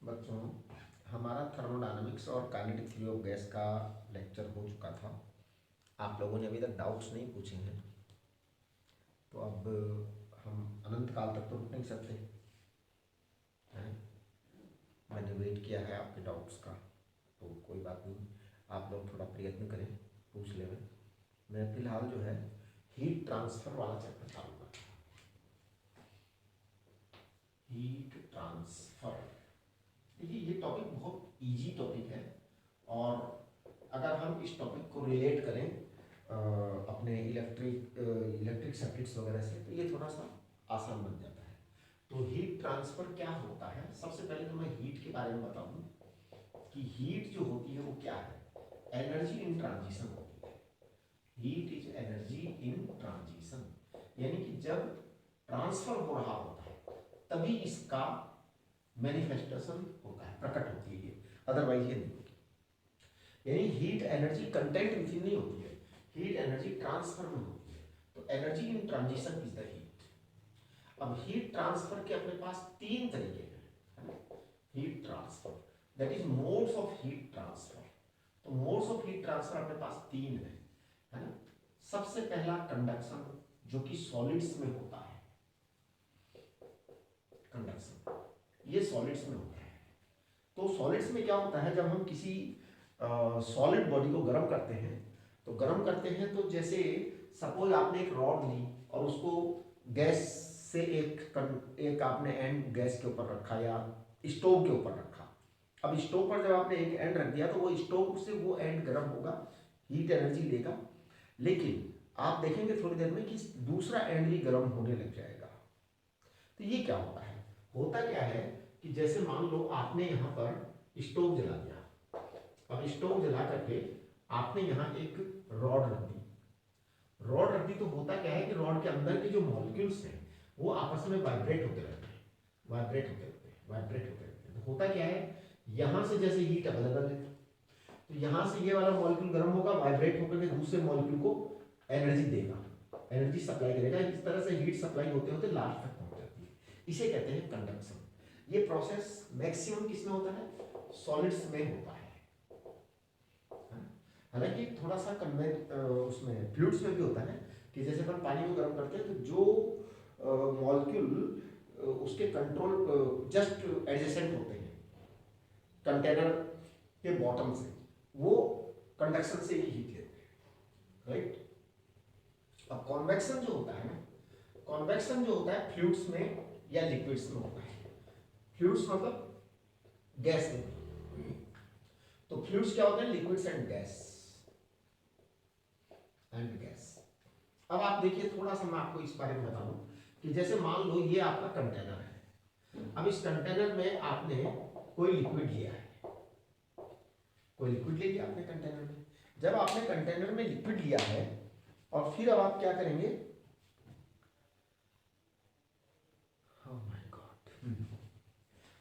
बच्चों, हमारा थर्मोडायनामिक्स और काइनेटिक थ्योरी ऑफ गैस का लेक्चर हो चुका था। आप लोगों ने अभी तक डाउट्स नहीं पूछे हैं, तो अब हम अनंत काल तक तो रुक नहीं सकते हैं। मैंने वेट किया है आपके डाउट्स का, तो कोई बात नहीं, आप लोग थोड़ा प्रयत्न करें, पूछ लें। मैं फिलहाल जो है हीट ट्रांसफर वाला चैप्टर चालू करता हूँ। हीट ट्रांसफर, देखिए ये टॉपिक बहुत इजी टॉपिक है, और अगर हम इस टॉपिक को रिलेट करें अपने इलेक्ट्रिक सर्किट्स वगैरह से, तो ये थोड़ा सा आसान बन जाता है। तो हीट ट्रांसफर क्या होता है, सबसे पहले तो मैं हीट के बारे में बताऊं कि हीट जो होती है वो क्या है। एनर्जी इन ट्रांजिशन होती है। Heat is energy in transition, यानी कि जब ट्रांसफर हो रहा होता है तभी इसका मैनिफेस्टेशन होता है, प्रकट होती है ये, अदरवाइज ये नहीं होती। यानी हीट एनर्जी कंटेंट विथिन नहीं होती है, हीट एनर्जी ट्रांसफर में होती है। तो energy in transition is the heat. अब हीट ट्रांसफर के अपने पास तीन तरीके हैं। Heat transfer, that is modes of heat transfer. तो मोड्स ऑफ हीट ट्रांसफर अपने पास तीन है ना। सबसे पहला कंडक्शन, जो कि सॉलिड्स में होता है। कंडक्शन ये सॉलिड्स में होता है। तो सॉलिड्स में क्या होता है, जब हम किसी सॉलिड बॉडी को गर्म करते हैं, तो गर्म करते हैं तो जैसे सपोज आपने एक रॉड ली और उसको गैस से एक आपने एंड गैस के ऊपर रखा या स्टोव के ऊपर रखा। अब स्टोव पर जब आपने एक एंड रख दिया तो वो स्टोव से वो एंड गर्म होगा, हीट एनर्जी देगा। लेकिन आप देखेंगे थोड़ी देर में कि दूसरा एंड भी गर्म होने लग जाएगा। तो ये क्या होता है, होता क्या है कि जैसे मान लो आपने यहाँ पर स्टोव जला दिया। अब स्टोव जला करके आपने यहाँ एक रॉड रख दी। रॉड रख दी तो होता क्या है कि रॉड के अंदर के जो मॉलिक्यूल्स हैं वो आपस में वाइब्रेट होते रहते हैं, वाइब्रेट होते रहते हैं, वाइब्रेट होते रहते हैं। तो होता क्या है, यहाँ से जैसे हीट अवेलेबल है तो यहाँ से ये वाला मॉलिक्यूल गर्म होगा, वाइब्रेट होकर के दूसरे मॉलिक्यूल को एनर्जी देगा, एनर्जी सप्लाई करेगा। इस तरह से हीट सप्लाई होते होते लास्ट तक पहुंच जाती है। इसे कहते हैं कंडक्शन। ये प्रोसेस मैक्सिमम किसमें होता है, सॉलिड्स में होता है। हालांकि थोड़ा सा उसमें फ्लूइड्स में भी होता है कि जैसे अपन पानी को गर्म करते हैं तो जो मॉलिक्यूल उसके कंट्रोल जस्ट एडजेसेंट होते हैं कंटेनर के बॉटम से, वो कंडक्शन से ही हीट लेते हैं, राइट। अब कॉन्वेक्शन जो होता है ना, कॉन्वेक्शन जो होता है फ्लूइड्स में या लिक्विड्स में होता है। फ्लूइड्स मतलब गैस में, तो फ्लूइड्स क्या होते हैं, लिक्विड्स एंड गैस। अब आप देखिए थोड़ा सा मैं आपको इस बारे में बता दूं कि जैसे मान लो ये आपका कंटेनर है। अब इस कंटेनर में आपने कोई लिक्विड लिया है, कोई लिक्विड ले लिया आपने कंटेनर में। जब आपने कंटेनर में लिक्विड लिया है और फिर अब आप क्या करेंगे, oh my God,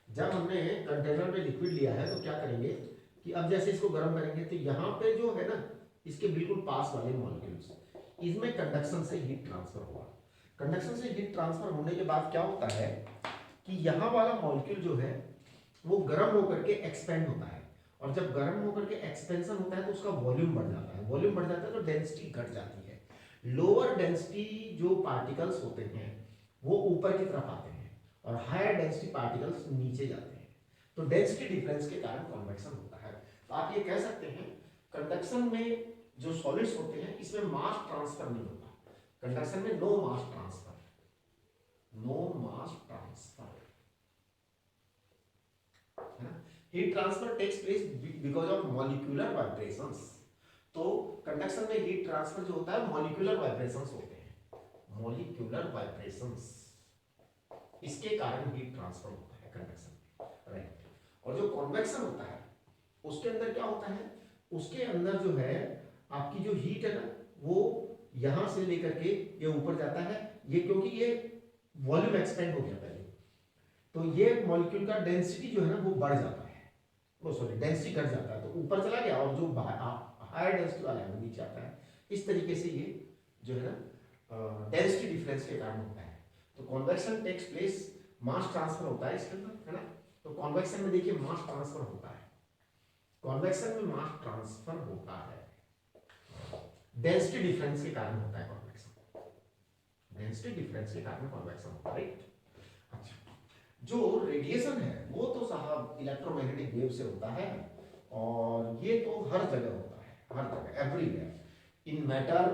जब हमने कंटेनर में लिक्विड लिया है तो क्या करेंगे कि अब जैसे इसको गर्म करेंगे तो यहाँ पे जो है ना, इसके बिल्कुल पास वाले मॉलिक्यूल्स, इसमें कंडक्शन से हीट ट्रांसफर हुआ। कंडक्शन से हीट ट्रांसफर होने के बाद क्या होता है कि यहाँ वाला मॉलिक्यूल जो है वो गर्म होकर के एक्सपेंड होता है, और जब गर्म होकर के एक्सपेंशन होता है तो उसका वॉल्यूम बढ़ जाता है। वॉल्यूम बढ़ जाता है तो डेंसिटी घट जाती है। लोअर डेंसिटी जो पार्टिकल्स होते हैं वो ऊपर की तरफ आते हैं और हायर डेंसिटी पार्टिकल्स नीचे जाते हैं। तो डेंसिटी डिफरेंस के कारण कन्वेक्शन होता है। तो आप ये कह सकते हैं कंडक्शन में जो सॉलिड्स होते हैं इसमें मास ट्रांसफर नहीं होता। कंडक्शन में no mass transfer, no mass transfer, है ना। Heat transfer takes place because of molecular vibrations. तो कंडक्शन में हीट ट्रांसफर जो होता है मॉलिक्यूलर वाइब्रेशंस होते हैं, मॉलिक्यूलर वाइब्रेशंस, इसके कारण हीट ट्रांसफर होता है कंडक्शन में, राइट। और जो कन्वेक्शन होता है उसके अंदर क्या होता है, उसके अंदर जो है आपकी जो हीट है ना वो यहां से लेकर के ये ऊपर जाता है। ये क्योंकि ये वॉल्यूम एक्सपेंड हो गया पहले, तो ये मॉलिक्यूल का डेंसिटी जो है ना वो बढ़ जाता है, वो सॉरी डेंसिटी घट जाता है, तो ऊपर चला गया, और जो हायर डेंसिटी वाला है वो नीचे आता है। इस तरीके से ये जो है ना डेंसिटी डिफरेंस के कारण होता है। तो convection takes place, mass transfer होता है इसके अंदर, है ना। तो कॉन्वेक्शन में देखिए मास ट्रांसफर होता है, कॉन्वेक्शन में मास ट्रांसफर होता है, डेंसिटी डिफरेंस के कारण होता है कॉन्वेक्शन, डेंसिटी डिफरेंस के कारण कॉन्वेक्शन होता है, राइट। अच्छा, जो रेडिएशन है वो तो साहब इलेक्ट्रोमैग्नेटिक वेव से होता है, और ये तो हर जगह होता है, हर जगह, एवरीवेयर, इन मैटर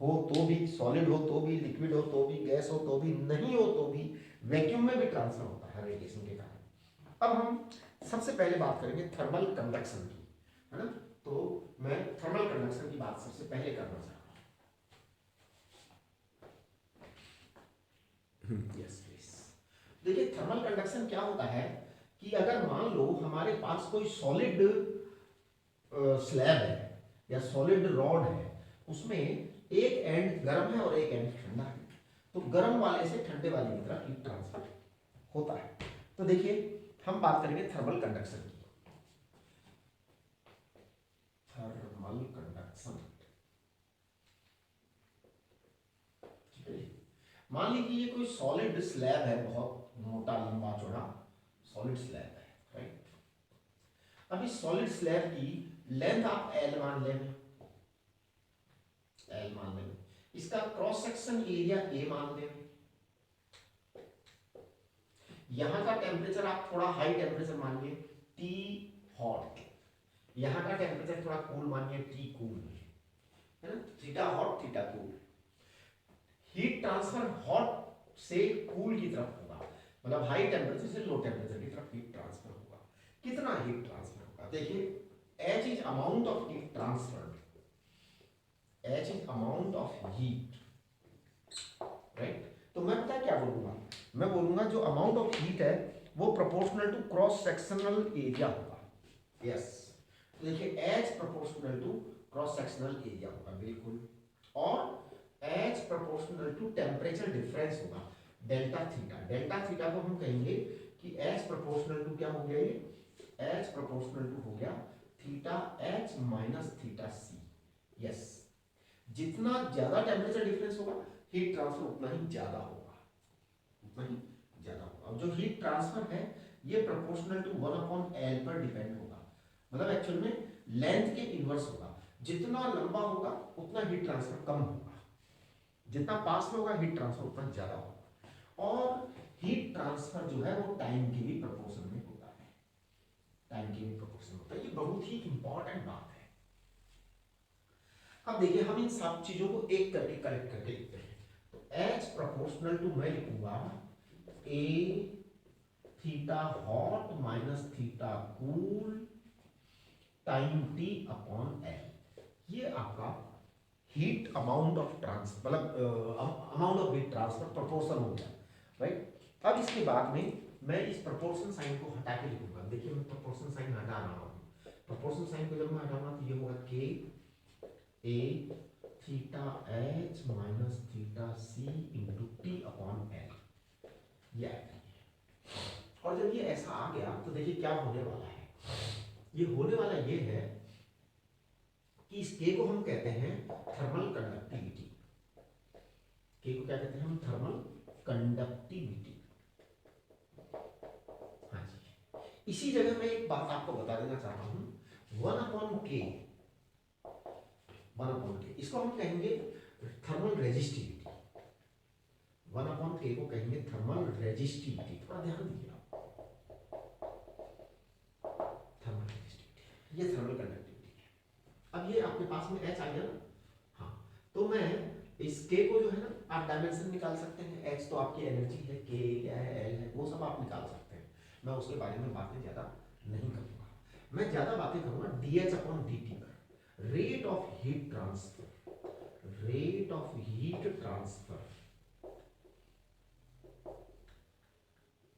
हो तो भी, सॉलिड हो तो भी, लिक्विड हो तो भी, गैस हो तो भी, नहीं हो तो भी, वैक्यूम में भी ट्रांसफर होता है रेडिएशन के कारण। अब हम सबसे पहले बात करेंगे थर्मल कंडक्शन की, है ना। तो मैं थर्मल कंडक्शन की बात सबसे पहले करना चाहता हूँ। Yes please. देखिए थर्मल कंडक्शन क्या होता है कि अगर मान लो हमारे पास कोई सॉलिड स्लैब है या सॉलिड रॉड है, उसमें एक एंड गर्म है और एक एंड ठंडा है, तो गर्म वाले से ठंडे वाले की तरफ हीट ट्रांसफर होता है। तो देखिए हम बात करेंगे थर्मल कंडक्शन की, थर्मल कंडक्शन, ठीक है। मान लीजिए ये कोई सॉलिड स्लैब है, बहुत मोटा लंबा चौड़ा सॉलिड स्लैब है, राइट। अब इस सॉलिड स्लैब की लेंथ आप एल मान लें, एल मान लें, इसका क्रॉस सेक्शन एरिया ए मान लें, यहां का टेम्परेचर आप थोड़ा हाई टेम्परेचर मानिए टी हॉट, यहां का टेम्परेचर थोड़ा कूल मानिए टी कूल, है ना, theta hot theta cool. Heat transfer hot से कूल की तरफ होगा, मतलब हाई टेम्परेचर से लो टेम्परेचर की तरफ हीट ट्रांसफर होगा। कितना हीट ट्रांसफर होगा, देखिए H is amount of heat transferred, H is amount of heat, right. तो मैं पता क्या बोलूंगा, मैं बोलूंगा जो अमाउंट ऑफ हीट है वो proportional to cross sectional area होगा, यस। तो देखिए H proportional to cross sectional area होगा, बिल्कुल, और H proportional to temperature difference होगा, डेल्टा थीटा, डेल्टा थीटा को हम कहेंगे कि एच प्रोपोर्शनल टू क्या हो गया, ये एच प्रोपोर्शनल टू हो गया थीटा एच माइनस थीटा सी, यस। जितना ज्यादा टेम्परेचर डिफरेंस होगा हीट ट्रांसफर उतना ही ज्यादा होगा, उतना ही ज्यादा होगा। अब जो हीट ट्रांसफर है ये प्रोपोर्शनल टू 1/L पर डिपेंड होगा, मतलब एक्चुअल में लेंथ के इनवर्स होगा, जितना लंबा होगा उतना हीट ट्रांसफर कम होगा, जितना पास में होगा हीट ट्रांसफर उतना ज्यादा होगा। और हीट ट्रांसफर जो है वो टाइम के भी प्रोपोर्शन में होता है, टाइम के भी प्रोपोर्शन होता है, ये बहुत ही इंपॉर्टेंट बात है। अब देखिए हम इन सब चीजों को एक करके कलेक्ट करके लिखते हैं, तो एच प्रोपोर्शनल टू मैं लिखूंगा a theta hot minus theta cool time t upon l, ये आपका हीट अमाउंट ऑफ ट्रांसफर, मतलब amount of heat transfer proportion हो गया, राइट। अब इसके बाद में मैं इस प्रोपोर्शन साइन को हटा के लिखूंगा, देखिए मैं प्रोपोर्शन साइन हटा रहा हूँ, प्रोपोर्शन साइन को जब मैं हटाऊंगा तो ये होगा के ए थीटा एच माइनस थीटा सी इंटू टी अपॉन एल, ये आएगा। और जब ये ऐसा आ गया तो देखिए क्या होने वाला है, ये होने वाला ये है कि इस के को हम कहते हैं थर्मल कंडक्टिविटी, के को क्या कहते हैं हम, थर्मल कंडक्टिविटी, हाँ जी। इसी जगह मैं एक बात आपको बता देना चाहता हूं, 1/K, 1/K इसको हम कहेंगे थर्मल रेजिस्टिविटी, 1/K को कहेंगे थर्मल रेजिस्टिविटी, थोड़ा ध्यान दीजिए आप, थर्मल रेजिस्टिविटी, ये थर्मल कंडक्टिविटी है। अब ये आपके पास में एच आ गया ना, हाँ, तो मैं इस के को जो है ना आप डायमेंशन निकाल सकते हैं, एच तो आपकी एनर्जी है, के क्या है, एल है, वो सब आप निकाल सकते हैं, मैं उसके बारे में बातें ज्यादा नहीं करूंगा, मैं ज्यादा बातें करूंगा dH अपॉन dt पर, rate of heat transfer, rate of heat transfer,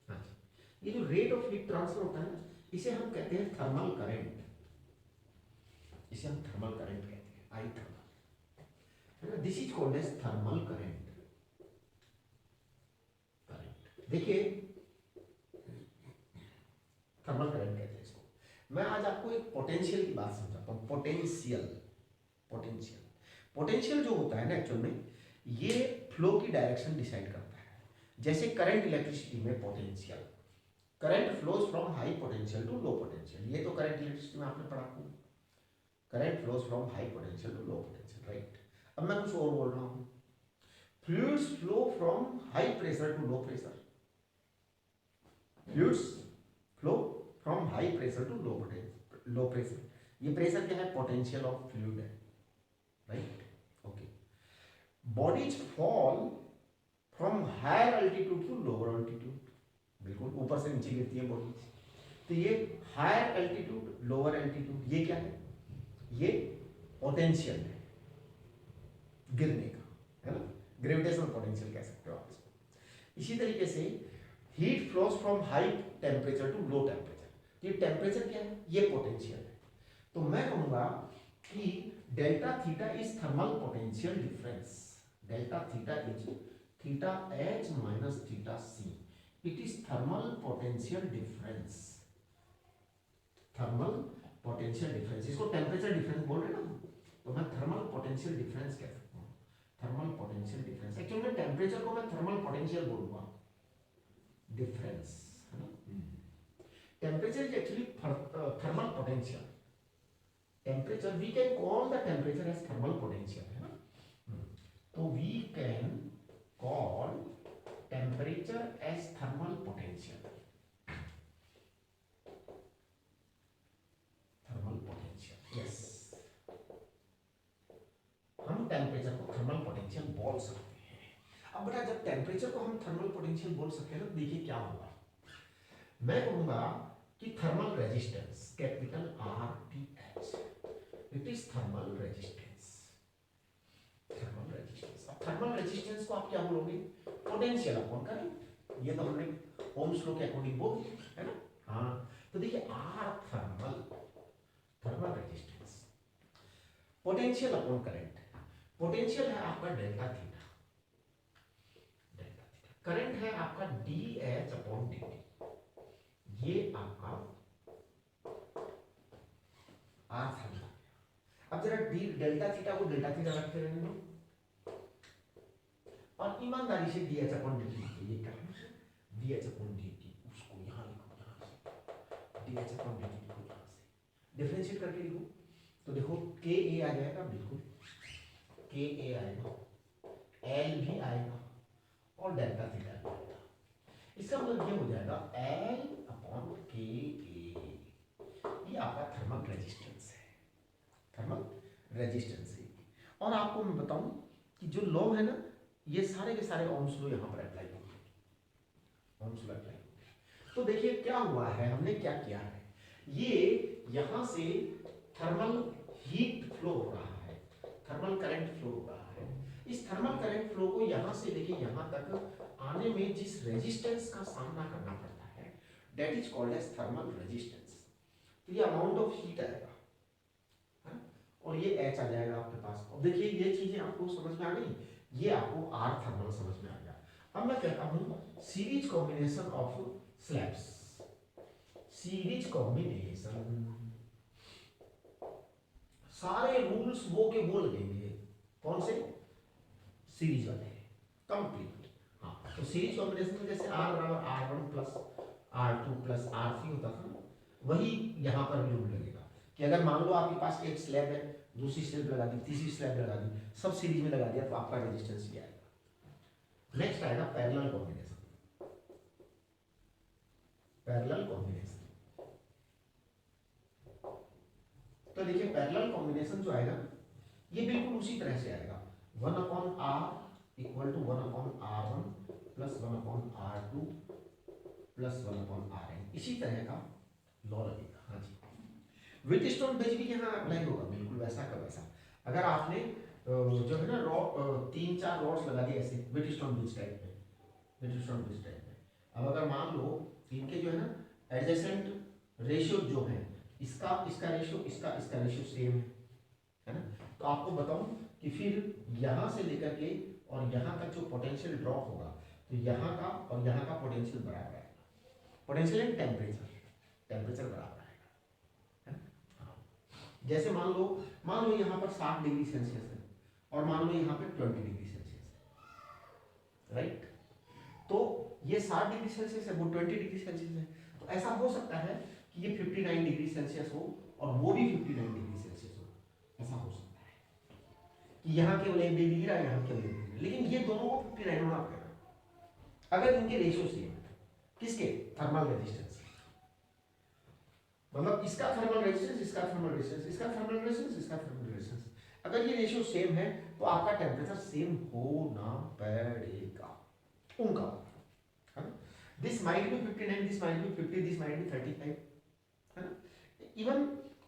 हाँ जी। ये जो रेट ऑफ हीट ट्रांसफर होता है ना, इसे हम कहते हैं थर्मल करंट, इसे हम थर्मल करंट कहते हैं, आई थर्मल, है ना, this is called as thermal current, current. देखिए थर्मल करंट कहते हैं इसको। मैं आज आपको एक पोटेंशियल की बात समझाता हूँ, पोटेंशियल, पोटेंशियल, पोटेंशियल जो होता है ना एक्चुअल में ये फ्लो की डायरेक्शन डिसाइड करता है, जैसे करंट इलेक्ट्रिसिटी में potential, current flows from high potential to low potential, ये तो करंट इलेक्ट्रिसिटी में आपने पढ़ा था, current flows from high potential to low potential, right. अब मैं कुछ और बोल रहा हूँ, fluids flow from high pressure to low pressure, fluids flow from high pressure to low pressure, ये प्रेशर क्या है, पोटेंशियल ऑफ फ्लूइड है, right, okay. Bodies fall from higher altitude to lower altitude, बिल्कुल ऊपर से नीचे गिरती है बॉडीज, तो ये हायर एल्टीट्यूड लोअर एल्टीट्यूड, ये क्या है, ये पोटेंशियल है गिरने का, है ना, ग्रेविटेशनल पोटेंशियल कह सकते हो आप इसको। इसी तरीके से heat flows from high temperature to low temperature, ये टेम्परेचर क्या है, ये पोटेंशियल है, तो मैं कहूंगा कि delta theta is thermal potential difference, delta theta is theta H minus theta C, it is thermal potential difference, thermal potential difference, इसको टेम्परेचर डिफरेंस बोल रहे हैं ना, तो मैं थर्मल पोटेंशियल डिफरेंस कह सकता हूँ, थर्मल पोटेंशियल डिफरेंस, एक्चुअली में टेम्परेचर को मैं थर्मल पोटेंशियल बोलूंगा, डिफरेंस, है ना, temperature is actually thermal potential, temperature we can call the temperature as thermal potential, है ना, तो we can call temperature as thermal potential, thermal potential, yes, हम टेम्परेचर को थर्मल पोटेंशियल बोल सकते हैं। अब बेटा जब टेम्परेचर को हम थर्मल पोटेंशियल बोल सकते हैं तो देखिए क्या होगा, मैं कहूंगा कि thermal resistance capital R T H, it is thermal resistance, thermal resistance. अब थर्मल रेजिस्टेंस को आप क्या बोलोगे, पोटेंशियल अपॉन करंट, ये तो हमने ओम्स लॉ के अकॉर्डिंग बोल दिया, है ना, हाँ, तो देखिए R thermal, thermal resistance, potential upon current, potential है आपका delta theta, delta theta, current है आपका d H upon d t, ये आपका आर थर्मल। अब जरा डी डेल्टा थीटा को डेल्टा थीटा रखते रहने दो और ईमानदारी से d H upon d t, ये क्या है, d H upon d t, उसको यहाँ लिखो, यहाँ से d H upon d t लिखो, यहाँ से डिफरेंशिएट करके लिखो, तो देखो के ए आ जाएगा, बिल्कुल के ए आएगा, एल भी आएगा और डेल्टा थीटा भी आएगा, इसका मतलब ये हो जाएगा एल अपॉन के ए, ये आपका थर्मल रेजिस्टेंस है, थर्मल रेजिस्टेंस है। और आपको मैं बताऊं कि जो लॉ है ना, ये सारे के सारे ओम्स लॉ यहाँ पर अप्लाई होंगे, ओम्स लॉ अप्लाई होंगे। तो देखिए क्या हुआ है, हमने क्या किया है, ये यहाँ से थर्मल हीट फ्लो हो रहा है, थर्मल करंट फ्लो हो रहा है, इस थर्मल करंट फ्लो को यहाँ से लेके यहाँ तक आने में जिस रेजिस्टेंस का सामना करना पड़ता है, that is called as thermal resistance. तो ये अमाउंट ऑफ हीट आएगा, है? और ये एच आ जाएगा आपके पास। अब देखिए ये चीजें आपको समझ में आ गई, ये आपको आर थर्मल समझ में आ गया। अब मैं कहता हूँ series combination of slabs, series combination, सारे रूल्स वो के वो लगेंगे, कौन से, सीरीज वाले, कंप्लीट। हाँ, तो सीरीज कॉम्बिनेशन में जैसे आर बराबर R one plus R two plus R three होता था, वही यहाँ पर भी रूल लगेगा कि अगर मान लो आपके पास एक स्लैब है, दूसरी स्लैब लगा दी, तीसरी स्लैब लगा दी, सब सीरीज में लगा दिया, तो आपका रेजिस्टेंस ये आएगा। नेक्स्ट आएगा पैरेलल कॉम्बिनेशन, पैरेलल कॉम्बिनेशन। तो देखिए पैरेलल कॉम्बिनेशन जो आएगा ये बिल्कुल उसी तरह से आएगा, 1 upon R equal to 1 upon R one plus 1 upon R two plus 1 upon R N, इसी तरह का लॉ लगेगा। हाँ जी, व्हीटस्टोन ब्रिज भी यहाँ अप्लाई होगा, बिल्कुल वैसा का वैसा। अगर आपने जो है ना तीन चार रॉड्स लगा दिए ऐसे व्हीटस्टोन ब्रिज टाइप में, व्हीटस्टोन ब्रिज टाइप में, अब अगर मान लो इनके जो है ना एडजेसेंट रेशियो जो है, इसका रेशियो, इसका रेशियो सेम है ना, तो आपको बताऊं कि फिर यहाँ से लेकर के और यहाँ तक जो पोटेंशियल ड्रॉप होगा, तो यहाँ का और यहाँ का पोटेंशियल बराबर आएगा, पोटेंशियल एंड टेम्परेचर बराबर आएगा, है ना। हाँ, जैसे मान लो यहाँ पर 60 डिग्री सेल्सियस है और मान लो यहाँ पर 20 डिग्री सेल्सियस है, राइट, तो ये 60 डिग्री सेल्सियस है, वो 20 डिग्री सेल्सियस है, तो ऐसा हो सकता है कि ये 59 डिग्री सेल्सियस हो और वो भी 59 डिग्री सेल्सियस हो, ऐसा हो सकता है कि यहाँ केवल 1 डिग्री गिरा, यहाँ केवल 1 डिग्री, लेकिन ये दोनों को 59 होना पड़ेगा अगर इनके रेशियो सेम है। किसके? Thermal resistance. मतलब इसका थर्मल रेजिस्टेंस, इसका थर्मल रेजिस्टेंस, इसका थर्मल रेजिस्टेंस, इसका थर्मल रेजिस्टेंस, अगर ये रेशियो सेम है तो आपका टेम्परेचर सेम होना पड़ेगा उनका, है ना। This might be 59, this might be 50, this might be 35, है ना, इवन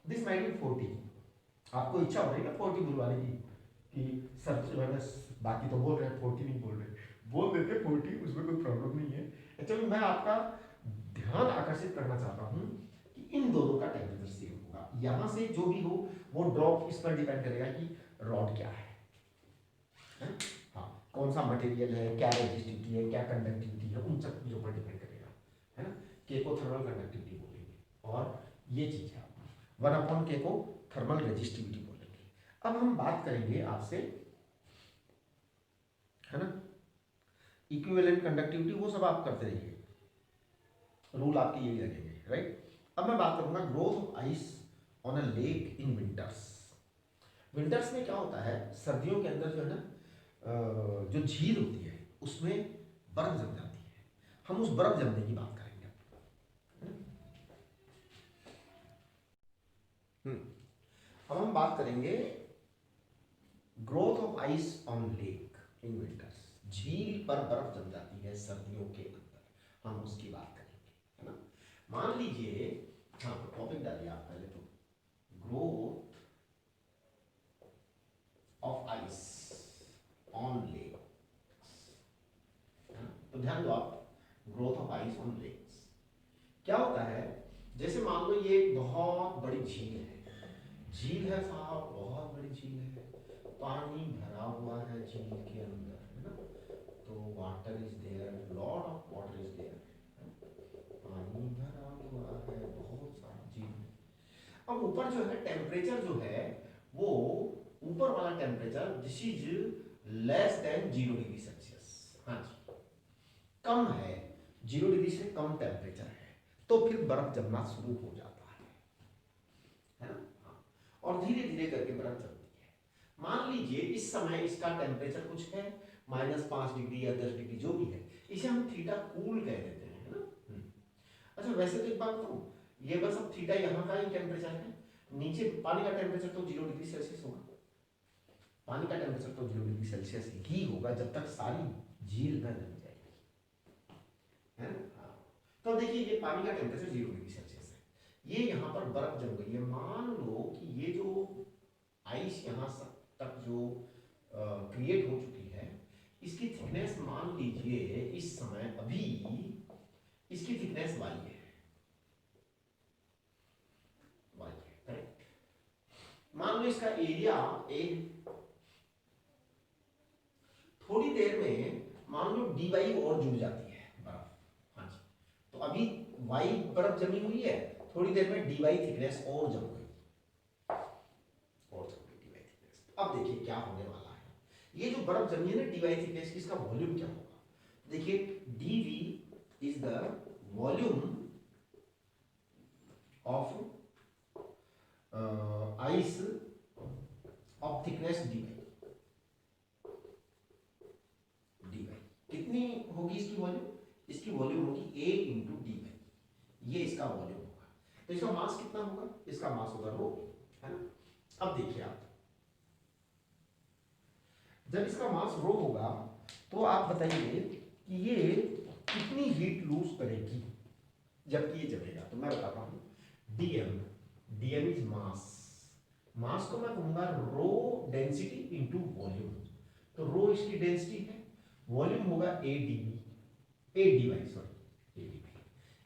दिस माइट बी 40। आपको इच्छा हो रही है ना 40 बुलवाने की कि सर जो है ना बाकी तो बोल रहे हैं 40 नहीं बोल रहे, बोल देते 40, उसमें कोई प्रॉब्लम नहीं है। एक्चुअली मैं आपका ध्यान आकर्षित करना चाहता हूँ कि इन दोनों का टेम्परेचर सेम होगा। यहाँ से जो भी हो वो ड्रॉप इस पर डिपेंड करेगा कि रॉड क्या है, हाँ, कौन सा मटेरियल है, क्या रेजिस्टिविटी है, क्या कंडक्टिविटी है, उन सब चीज़ों पर डिपेंड करेगा, है ना। के को थर्मल कंडक्टिविटी बोलेंगे और ये चीज़ है 1/K को थर्मल रेजिस्टिविटी बोलेंगे। अब हम बात करेंगे आपसे, है ना, इक्विवेलेंट कंडक्टिविटी, वो सब आप करते रहिए, रूल आपके यही लगेंगे, राइट। अब मैं बात करूंगा growth of ice on a lake in winters. Winters में क्या होता है, सर्दियों के अंदर जो है ना जो झील होती है उसमें बर्फ जम जाती है, हम उस बर्फ जमने की बात करेंगे। अब हम बात करेंगे growth of ice on lake in winters. झील पर बर्फ जम जाती है सर्दियों के अंदर, हम उसकी बात करेंगे, है ना। मान लीजिए, हाँ टॉपिक डालिए आप पहले तो, growth of ice on lake, तो ध्यान दो आप, growth of ice on lakes क्या होता है। जैसे मान लो ये एक बहुत बड़ी झील है, झील है साहब, बहुत बड़ी झील है, पानी भरा हुआ है झील के अंदर, है ना, तो water is there, lot of water is there, पानी भरा हुआ है, बहुत सारा झील है। अब ऊपर जो है टेम्परेचर जो है वो ऊपर वाला temperature this is less than 0 degree Celsius, हाँ जी, कम है, 0 डिग्री से कम टेम्परेचर है, तो फिर बर्फ जमना शुरू हो जाता है ना, हाँ, और धीरे धीरे करके बर्फ जमती है। मान लीजिए इस समय इसका टेम्परेचर कुछ है -5 डिग्री या 10 डिग्री जो भी है, इसे हम थीटा कूल कह देते हैं, है ना। अच्छा वैसे तो एक बात बताऊं, ये बस अब थीटा यहाँ का ही टेम्परेचर है, नीचे पानी का टेम्परेचर तो 0 डिग्री सेल्सियस होगा, पानी का टेम्परेचर तो 0 डिग्री सेल्सियस ही होगा जब तक सारी झील न जम जाएगी, है ना। तो देखिए ये पानी का टेम्परेचर 0 डिग्री सेल्सियस है, ये यहाँ पर बर्फ जम गई है। मान लो कि ये जो आइस यहाँ तक जो क्रिएट हो चुकी है, इसकी थिकनेस मान लीजिए इस समय अभी इसकी थिकनेस y है, करेक्ट। मान लो इसका एरिया ए, थोड़ी देर में मान लो dy और जुड़ जाती है बर्फ, हाँ जी, तो अभी y बर्फ जमी हुई है, थोड़ी देर में dy थिकनेस और जम गई, और जम गई dy थिकनेस। अब देखिए क्या होने वाला है, ये जो बर्फ जमी है ना dy थिकनेस की, इसका वॉल्यूम क्या होगा। देखिए dv is the volume of ice of thickness dy, कितनी होगी इसकी वॉल्यूम, इसकी वॉल्यूम होगी a इंटू dy, ये इसका वॉल्यूम होगा। तो इसका मास कितना होगा, इसका मास होगा रो, है ना। अब देखिए आप, जब इसका मास रो होगा तो आप बताइए कि ये कितनी हीट लूज करेगी जबकि ये जमेगा। तो मैं बताता हूँ, dm, dm इज मास, मास को मैं कहूंगा रो डेंसिटी इंटू वॉल्यूम, तो रो इसकी डेंसिटी है, वॉल्यूम होगा a dy, sorry a dy,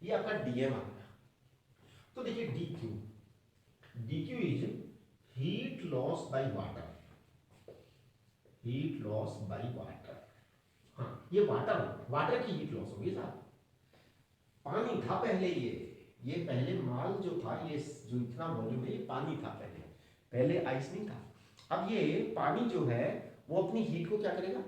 ये आपका dm आ गया। तो देखिए dq is heat loss by water, heat loss by water, हाँ ये वाटर की हीट लॉस होगी साहब। पानी था पहले, ये पहले माल जो था, ये जो इतना वॉल्यूम है ये पानी था पहले आइस नहीं था। अब ये पानी जो है वो अपनी हीट को क्या करेगा,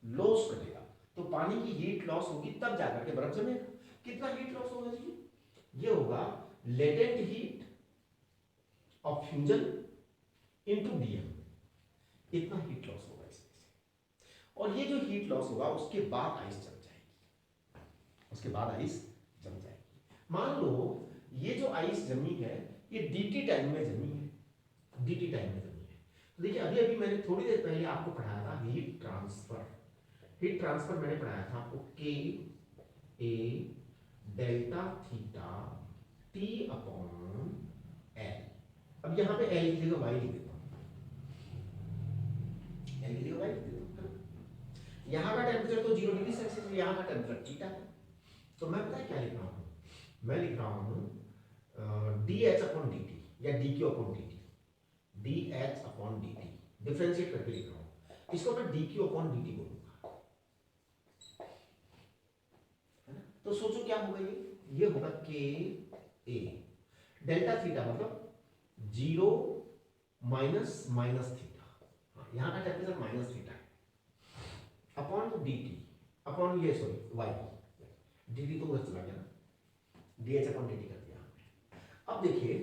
लॉस करेगा, तो पानी की हीट लॉस होगी तब जाकर के बर्फ जमेगा। कितना हीट लॉस होगा जी, होगा latent heat of fusion into DM, इतना हीट लॉस होगा इसमें से। और ये जो हीट लॉस होगा उसके बाद आइस जम जाएगी, उसके बाद आइस जम जाएगी। मान लो ये जो आइस जमी है ये dt टाइम में जमी है, dt टाइम में जमी है। तो देखिए अभी अभी मैंने थोड़ी देर पहले आपको पढ़ाया था हीट ट्रांसफर। हीट ट्रांसफर मैंने पढ़ाया था आपको K A delta theta T upon L। अब यहाँ पे L की जगह Y लिख देता हूँ, L की जगह Y लिख देता हूँ। यहाँ का टेम्परेचर तो 0 डिग्री सेल्सियस है, यहाँ का टेम्परेचर थीटा है। तो मैं पता है क्या लिख रहा हूँ, मैं लिख रहा हूँ DH अपॉन DT या DQ upon DT, DH upon DT differentiate करके लिख रहा हूँ। इसको मैं DQ अपॉन DT बोलूँगा, है ना। तो सोचो क्या होगा, ये होगा K A डेल्टा थीटा मतलब 0 माइनस माइनस थीटा, हाँ यहाँ का टेम्परेचर माइनस थीटा है, अपॉन DT अपॉन ये सॉरी Y, DT तो उधर चला गया ना, DH अपॉन DT कर दिया। अब देखिए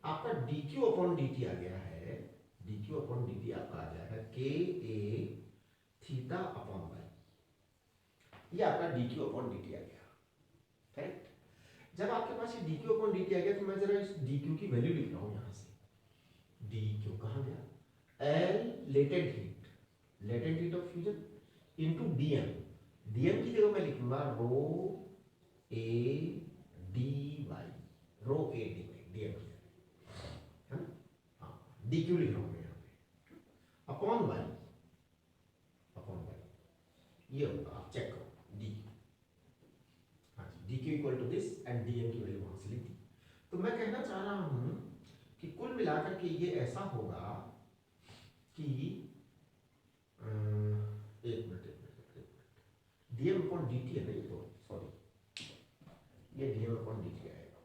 आपका DQ अपॉन DT आ गया है, DQ अपॉन DT आपका आ गया है K A theta upon Y, ये आपका DQ अपॉन DT आ गया, करेक्ट। जब आपके पास ये DQ अपॉन DT आ गया तो मैं जरा इस DQ की वैल्यू लिख रहा हूँ यहाँ से। DQ कहाँ गया, L latent heat of fusion into DM, DM की जगह मैं लिखूंगा रो A dy, row A dy, DM की जगह, है ना। हाँ DQ लिख रहा हूँ मैं यहाँ पे, अपॉन Y, ये होगा, आप चेक करो DQ, हाँ जी DQ equal to this and DM की वैल्यू वहां से ली थी। तो मैं कहना चाह रहा हूं कि कुल मिलाकर के ये ऐसा होगा कि एक मिनट DM अपॉन DT है ना, ये तो सॉरी ये DM अपॉन DT आएगा,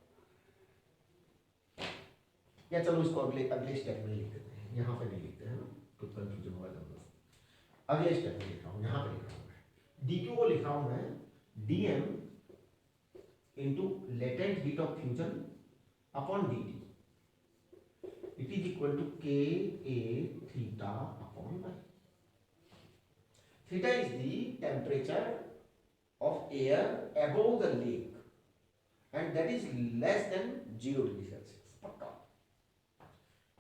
या चलो इसको अगले अगले स्टेप में लिख देते हैं, यहाँ पे नहीं लिखते हैं ना, कुछ कंफ्यूजन होगा जबरदस्त। अगले स्टेप में लिख रहा हूँ, यहाँ पे लिख रहा हूँ मैं DQ को लिख रहा हूँ मैं DM into latent heat of fusion upon DT, it is equal to K A theta upon Y. Theta is the temperature of air above the lake and that is less than 0 degree Celsius, पक्का,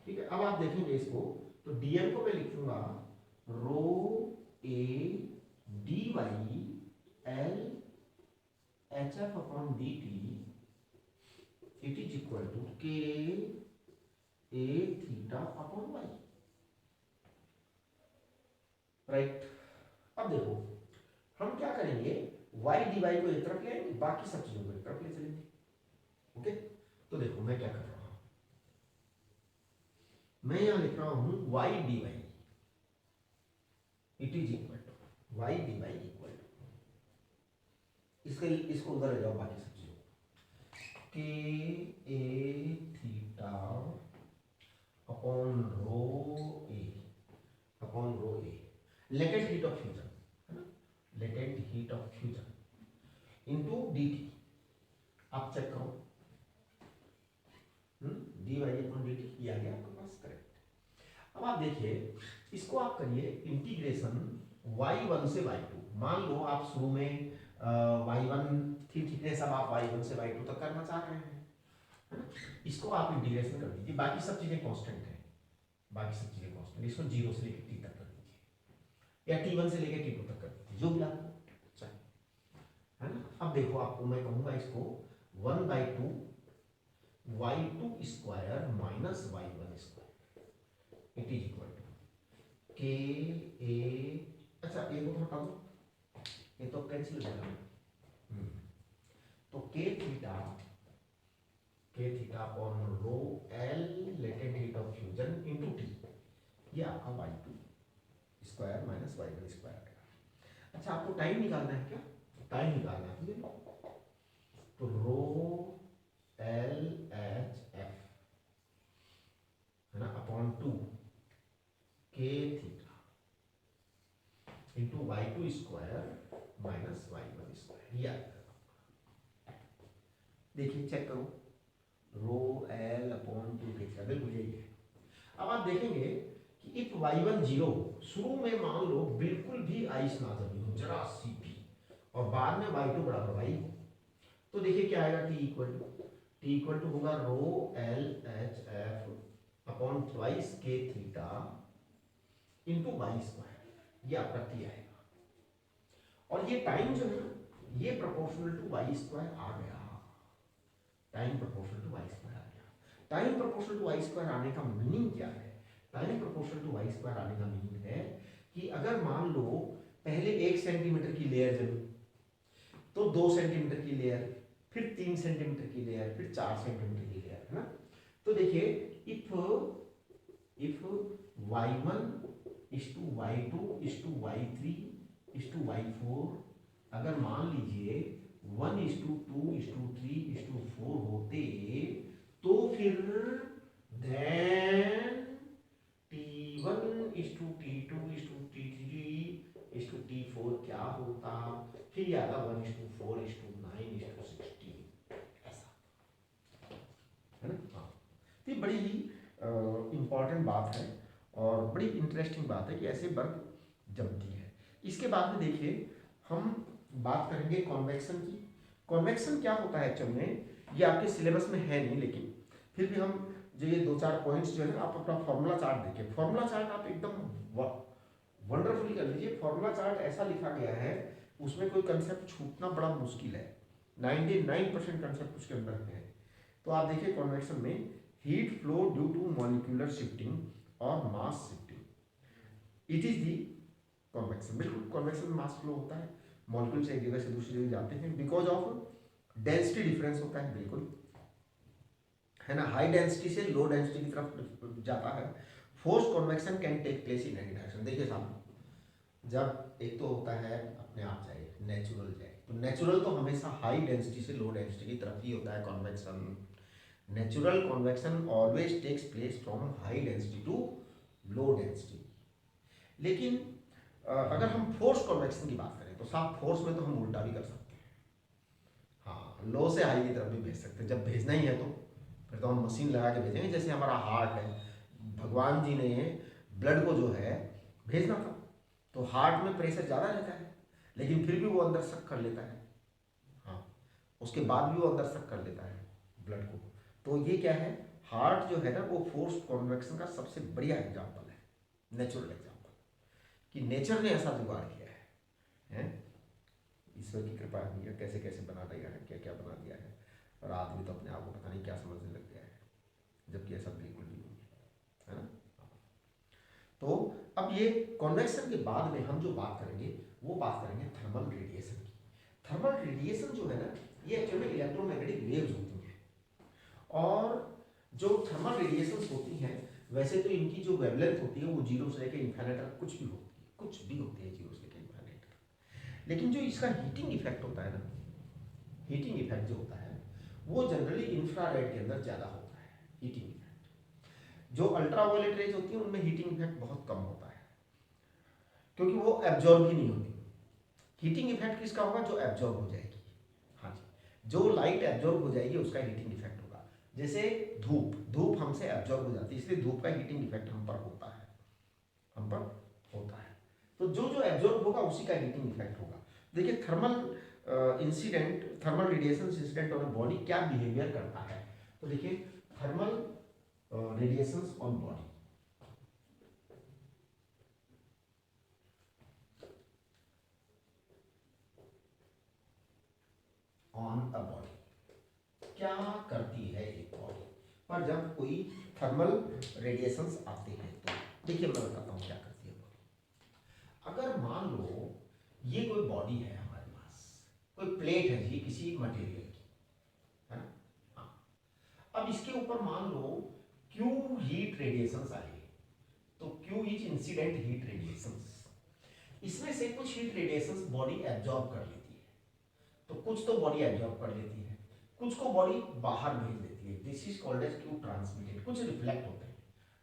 ठीक है। अब आप देखेंगे इसको तो DM को मैं लिखूंगा रो A dy L HF upon DT, it is equal to K A theta upon Y, right. अब देखो हम क्या करेंगे, y dy को एक तरफ ले आएंगे, बाकी सब चीजों को एक तरफ ले चलेंगे, ओके। तो देखो मैं क्या कर रहा हूं, मैं यहां लिख रहा हूं y dy it is equal to y dy equal to, इसको उधर ले जाओ बाकी सब चीजों को, K A theta upon rho A latent heat of fusion, है ना, latent heat of fusion into DT, आप चेक करो dy अपॉन DT, ये आ गया आपके पास, करेक्ट। अब आप देखिए इसको आप करिए इंटीग्रेशन y1 से y2, मान लो आप शुरू में y1 थी थिकनेस, अब आप y1 से y2 तक करना चाह रहे हैं, है ना। इसको आप इंटीग्रेशन कर दीजिए, बाकी सब चीजें कांस्टेंट है, बाकी सब चीजें कांस्टेंट, इसको 0 से लेकर t तक कर दीजिए या t1 से लेकर t2 तक कर दीजिए, जो भी आपको चाहिए, है ना। अब देखो आपको मैं कहूंगा इसको 1/2 y2 square minus y1 square it is equal to K A, अच्छा ये को हटा दो, ये तो कैंसिल हो जाएगा, तो K theta upon rho L latent heat of fusion into T, ये आपका y2 square minus y1 square. अच्छा आपको टाइम निकालना है क्या, टाइम निकालना है तो रो L H F, है ना, upon 2 K theta into y2 square minus y1 square, ये आएगा। देखिए चेक करो रो एल अपॉन 2 थीटा, बिल्कुल यही है। अब आप देखेंगे कि इफ y1 0, शुरू में मान लो बिल्कुल भी आइस ना जमी हो, जरा सी भी, और बाद में y2 बराबर y हो, तो देखिए क्या आएगा, t इक्वल टू होगा rho L H F upon twice के थीटा इंटू वाई स्क्वायर, ये आपका t आएगा। और ये टाइम जो है ना, ये प्रोपोर्शनल टू वाई स्क्वायर आ गया, time proportional to y square आ गया। Time proportional to y square आने का मीनिंग क्या है? Time proportional to y square आने का मीनिंग है कि अगर मान लो पहले 1 सेंटीमीटर की लेयर जमी, तो 2 सेंटीमीटर की लेयर, फिर 3 सेंटीमीटर की लेयर, फिर 4 सेंटीमीटर की लेयर, है ना। तो देखिए if y1 is to y2 is to y3 is to y4, अगर मान लीजिए 1 is to 2 is to 3 is to 4 होते, तो फिर then t1 is to t2 is to t3 is to t4 क्या होता, फिर ये आता 1 is to 4 is to 9 is to 16, ऐसा, है ना। हाँ, तो ये बड़ी ही इम्पॉर्टेंट बात है और बड़ी इंटरेस्टिंग बात है कि ऐसे बर्फ जमती है। इसके बाद में देखिए हम बात करेंगे कॉन्वेक्शन की। कॉन्वेक्शन क्या होता है एक्चुअल में, ये आपके सिलेबस में है नहीं, लेकिन फिर भी हम जो ये 2-4 पॉइंट्स जो है ना, आप अपना फॉर्मूला चार्ट देखिए। फॉर्मूला चार्ट आप एकदम वंडरफुली कर लीजिए। फॉर्मूला चार्ट ऐसा लिखा गया है, उसमें कोई कंसेप्ट छूटना बड़ा मुश्किल है, 99% कंसेप्ट उसके अंदर है। तो आप देखिए कॉन्वेक्शन में heat flow due to molecular shifting और mass shifting, it is the convection. बिल्कुल कॉन्वेक्शन में मास फ्लो होता है, मॉलिक्यूल्स एक जगह से दूसरी जगह जाते हैं बिकॉज ऑफ डेंसिटी डिफरेंस होता है, बिल्कुल, है ना। हाई डेंसिटी से लो डेंसिटी की तरफ जाता है। Force convection can take place in any direction. देखिए साहब, जब एक तो होता है अपने आप जाए, नेचुरल जाए, तो नेचुरल तो हमेशा हाई डेंसिटी से लो डेंसिटी की तरफ ही होता है convection. Natural convection always takes place from high density to low density. लेकिन अगर हम फोर्स कॉन्वेक्शन की बात करें तो साहब फोर्स में तो हम उल्टा भी कर सकते हैं। हाँ, लो से हाई की तरफ भी भेज सकते हैं, जब भेजना ही है तो फिर तो हम मशीन लगा के भेजेंगे। जैसे हमारा हार्ट है, भगवान जी ने ब्लड को जो है भेजना था, तो हार्ट में प्रेशर ज़्यादा रहता है, लेकिन फिर भी वो अंदर सक कर लेता है। हाँ, उसके बाद भी वो अंदर सक कर लेता है ब्लड को। तो ये क्या है, हार्ट जो है ना, वो फोर्स कॉन्वेक्शन का सबसे बढ़िया एग्जाम्पल है, नेचुरल एग्जाम्पल, कि नेचर ने ऐसा जुगाड़ किया है? ईश्वर की कृपा है, कैसे कैसे बना दिया है, क्या क्या बना दिया है, और आदमी तो अपने आप को पता नहीं क्या समझने लग गया है, जबकि ऐसा बिल्कुल भी नहीं है ना। तो अब ये कॉन्वेक्शन के बाद में हम जो बात करेंगे वो बात करेंगे थर्मल रेडिएशन की। थर्मल रेडिएशन जो है ना, ये एक्चुअली इलेक्ट्रोमैग्नेटिक वेव्स होती हैं, और जो थर्मल रेडिएशन होती हैं वैसे तो इनकी जो वेवलेंथ होती है वो 0 से लेकर इन्फिनिट तक कुछ भी होती है, कुछ भी होती है 0 से लेकर इन्फिनिट तक। लेकिन जो इसका हीटिंग इफेक्ट होता है ना, हीटिंग इफेक्ट जो होता है वो जनरली इंफ्रारेड के अंदर ज़्यादा होता है हीटिंग इफेक्ट। जो अल्ट्रावायलेट रेज होती है उनमें हीटिंग इफेक्ट बहुत कम होता है, क्योंकि वो एब्जॉर्ब ही नहीं होती। हीटिंग इफेक्ट किसका होगा, जो एब्जॉर्ब हो जाएगी। हाँ जी, जो लाइट एब्जॉर्ब हो जाएगी उसका हीटिंग इफेक्ट होगा। जैसे धूप, धूप हमसे एब्जॉर्ब हो जाती है, इसलिए धूप का हीटिंग इफेक्ट हम पर होता है, हम पर होता है। तो जो जो एब्जॉर्ब होगा उसी का हीटिंग इफेक्ट होगा। देखिए thermal incident, thermal radiation incident on body क्या बिहेवियर करता है, तो देखिए thermal radiations on body. On a body क्या करती है एक बॉडी पर जब कोई थर्मल रेडिएशंस आते हैं, तो देखिए मैं बताता हूँ क्या करती है बॉडी। अगर मान लो ये कोई बॉडी है हमारे पास, कोई प्लेट है जी किसी मटेरियल की, है ना। हाँ, अब इसके ऊपर मान लो क्यू हीट रेडिएशंस आए, तो Q is incident heat radiations. इसमें से कुछ हीट रेडिएशंस बॉडी एब्जॉर्ब कर लेती है, तो कुछ तो बॉडी एब्जॉर्ब कर लेती है, कुछ को बॉडी बाहर भेज देती है, this is called as Q transmitted. कुछ रिफ्लेक्ट होते हैं,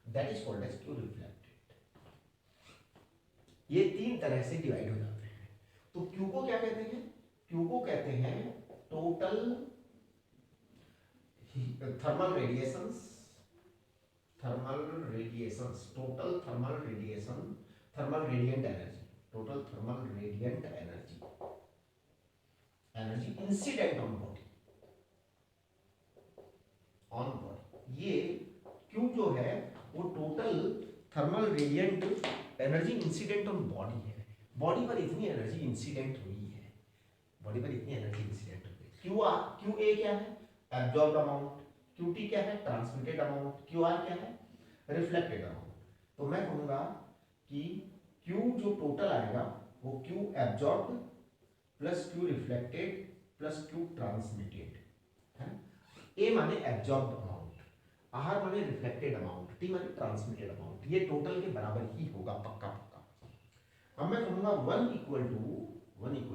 that is called as Q reflected. ये 3 तरह से डिवाइड हो जाते हैं। तो क्यू को क्या कहते हैं, क्यू को कहते हैं total thermal radiations, thermal radiations, total thermal radiation, thermal radiant energy, total thermal radiant energy, energy incident on body, on body. ये क्यू जो है वो total thermal radiant energy incident on body है। बॉडी पर इतनी एनर्जी इंसिडेंट हुई है, body पर इतनी एनर्जी इंसिडेंट हुई है। क्यू आर, क्यू ए क्या है? Absorbed amount. क्यू टी क्या है? Transmitted amount. क्यू आर क्या है? Reflected amount. तो मैं कहूंगा कि क्यू जो टोटल आएगा वो Q absorbed plus Q reflected plus Q transmitted है। ए माने एब्जॉर्ब्ड अमाउंट, आर माने रिफ्लेक्टेड अमाउंट, टी माने ट्रांसमिटेड अमाउंट। ये टोटल के बराबर ही होगा पक्का पक्का। अब मैं कहूंगा one equal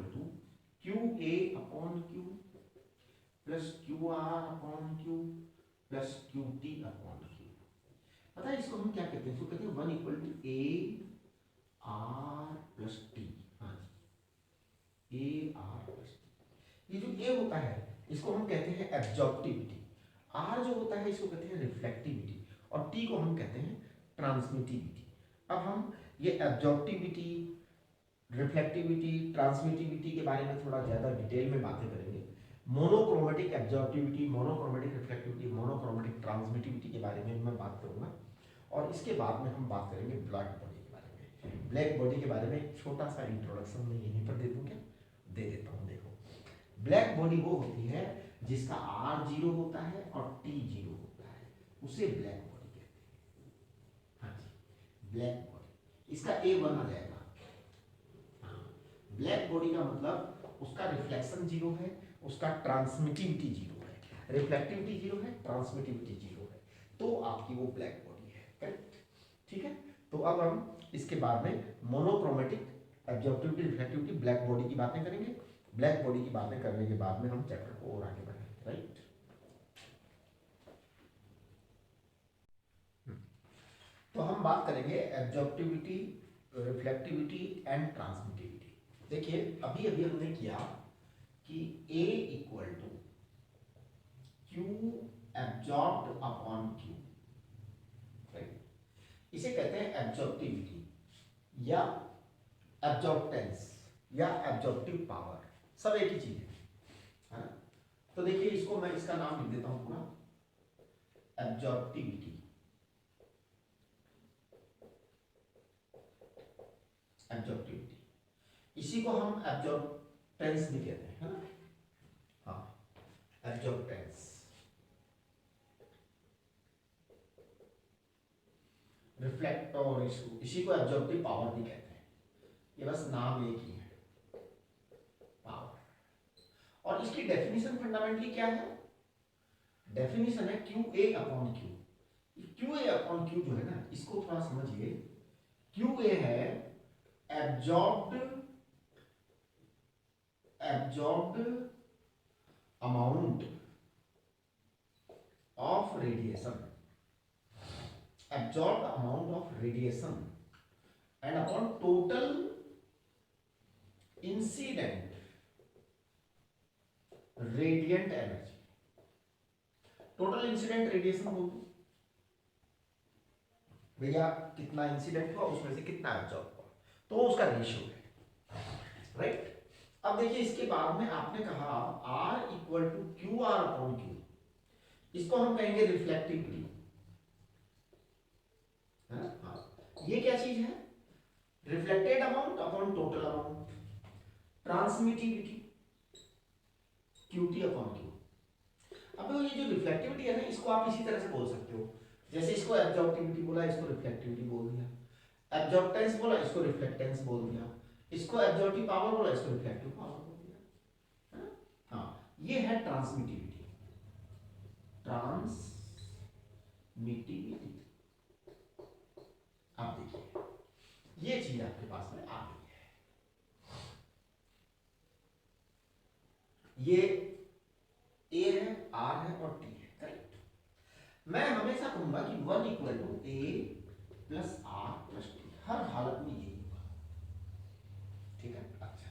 to Q A upon Q plus Q R upon Q plus Q T upon Q. पता है इसको हम क्या कहते हैं? इसको कहते हैं one equal to A R plus T. हाँ जी, ए आर प्लस टी। ये जो ए होता है इसको हम कहते हैं एब्जॉर्प्टिविटी, आर जो होता है इसको कहते हैं रिफ्लेक्टिविटी, और टी को हम कहते हैं ट्रांसमिटिविटी। अब हम ये एब्जॉर्प्टिविटी, रिफ्लेक्टिविटी, ट्रांसमिटिविटी के बारे में थोड़ा ज़्यादा डिटेल में बातें करेंगे। Monochromatic absorptivity, monochromatic reflectivity, monochromatic transmittivity के बारे में मैं बात करूंगा। और इसके बाद में हम बात करेंगे ब्लैक बॉडी के बारे में। ब्लैक बॉडी के बारे में एक छोटा सा इंट्रोडक्शन मैं यहीं पर दे दूं क्या? दे देता हूँ। देखो, ब्लैक बॉडी वो होती है जिसका आर जीरो होता है और टी जीरो होता है, उसे ब्लैक बॉडी कहते हैं। हाँ जी, ब्लैक बॉडी। इसका ए वन आ जाएगा। ब्लैक बॉडी का मतलब उसका रिफ्लेक्शन जीरो है, उसका ट्रांसमिटिविटी जीरो है, रिफ्लेक्टिविटी जीरो है, ट्रांसमिटिविटी जीरो है, तो आपकी वो ब्लैक बॉडी है। करेक्ट? ठीक है। तो अब हम इसके बाद में monochromatic, absorptivity, reflectivity, black body की बातें करेंगे। ब्लैक बॉडी की बातें करने के बाद में हम चैप्टर को और आगे बढ़ाएंगे। राइट? तो हम बात करेंगे एब्जॉर्प्टिविटी, रिफ्लेक्टिविटी एंड ट्रांसमिटिविटी। देखिए, अभी अभी हमने किया कि A equal to Q absorbed upon Q, right? इसे कहते हैं एब्जॉर्प्टिविटी या एब्जॉर्प्टेंस या एब्जॉर्प्टिव पावर, सब एक ही चीज है ना? तो देखिए, इसको मैं इसका नाम लिख देता हूं पूरा, एब्जॉर्प्टिविटी। एब्जॉर्प्टिविटी, इसी को हम एब्जॉर्प्टेंस भी कहते हैं, है ना? हाँ, एब्जॉर्प्टेंस। रिफ्लेक्ट, और इसी को एब्जॉर्प्टिव पावर भी कहते हैं। ये बस नाम एक ही है, पावर। और इसकी डेफिनेशन फंडामेंटली क्या है? डेफिनेशन है q A upon Q. Q A upon Q जो है ना, इसको थोड़ा समझिए। क्यू ए है absorbed amount of radiation, absorbed amount of radiation and upon total incident radiant energy। total incident radiation बोल दो भैया, कितना इंसिडेंट हुआ उसमें से कितना एब्जॉर्ब हुआ, तो उसका रेशियो है। राइट? अब देखिए, इसके बाद में आपने कहा R equal to Q R upon Q, इसको हम कहेंगे रिफ्लेक्टिविटी। ये क्या चीज है? Reflected amount upon total amount. Transmissivity QT upon Q. अब ये जो रिफ्लेक्टिविटी है ना, इसको आप इसी तरह से बोल सकते हो, जैसे इसको एब्जॉर्प्टिविटी बोला, इसको रिफ्लेक्टिविटी बोल दिया, एब्जॉर्प्टेंस बोला, इसको रिफ्लेक्टेंस बोल दिया, इसको एब्जॉर्प्टिव पावर बोला, इसको रिफ्लेक्टिव पावर बोल दिया, है ना? हाँ, ये है ट्रांसमिटिविटी। ट्रांसमिटिविटी, आप देखिए, ये चीज आपके पास में आ गई है। ये ए है, आर है और टी है। करेक्ट? मैं हमेशा कहूंगा कि one equal to a plus r plus t, हर हालत में यही होगा। ठीक है? अच्छा,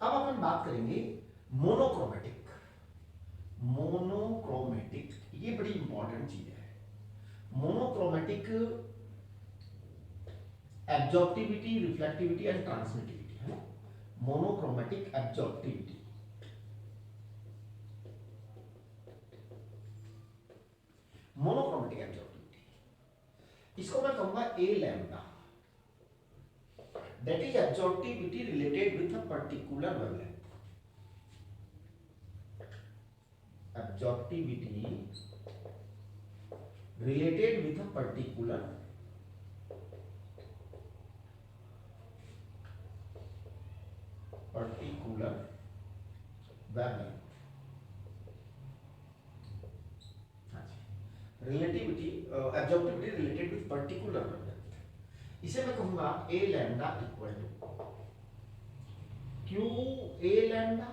अब अपन बात करेंगे मोनोक्रोमेटिक। मोनोक्रोमेटिक इंपॉर्टेंट चीज है। Monochromatic absorptivity, reflectivity and transmittivity है। मोनोक्रोमेटिक एब्जॉर्प्टिविटी, मोनोक्रोमेटिक एब्जॉर्प्टिविटी, इसको मैं कहूंगा a lambda, that is absorptivity related with a particular wavelength. Absorptivity related with a particular wavelength। Relativity absorptivity related with particular wavelength, इसे मैं कहूंगा a lambda equal to Q a lambda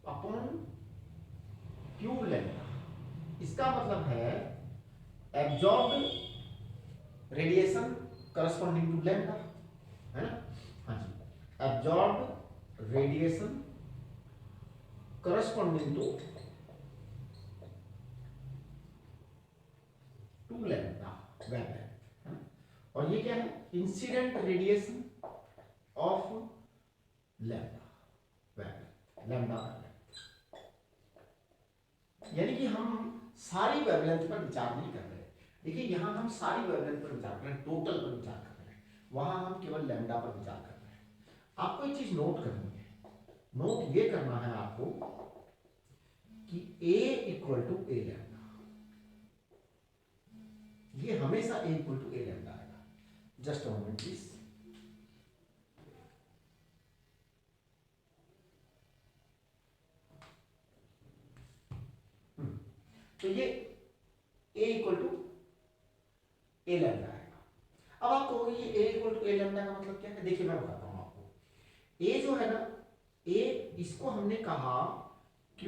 upon q lambda. इसका मतलब है absorbed radiation corresponding to lambda, है ना? हाँ जी, absorbed radiation corresponding to lambda wavelength. और ये क्या है? Incident radiation of lambda wavelength, lambda wavelength. यानी कि हम सारी वेवलेंथ पर विचार नहीं कर रहे। देखिए यहां हम सारी वेवलेंथ पर विचार कर रहे हैं, टोटल पर विचार कर रहे हैं, वहां हम केवल लैम्डा पर विचार कर रहे हैं। आपको एक चीज नोट करनी है, नोट ये करना है आपको कि A equal to A lambda, ये हमेशा A equal to A lambda आएगा। Just a moment please. तो ये A equal to A lambda आएगा। अब आप कहोगे ये A equal to A lambda का मतलब क्या है? देखिए मैं बताता हूं आपको। A जो है ना, A इसको हमने कहा Q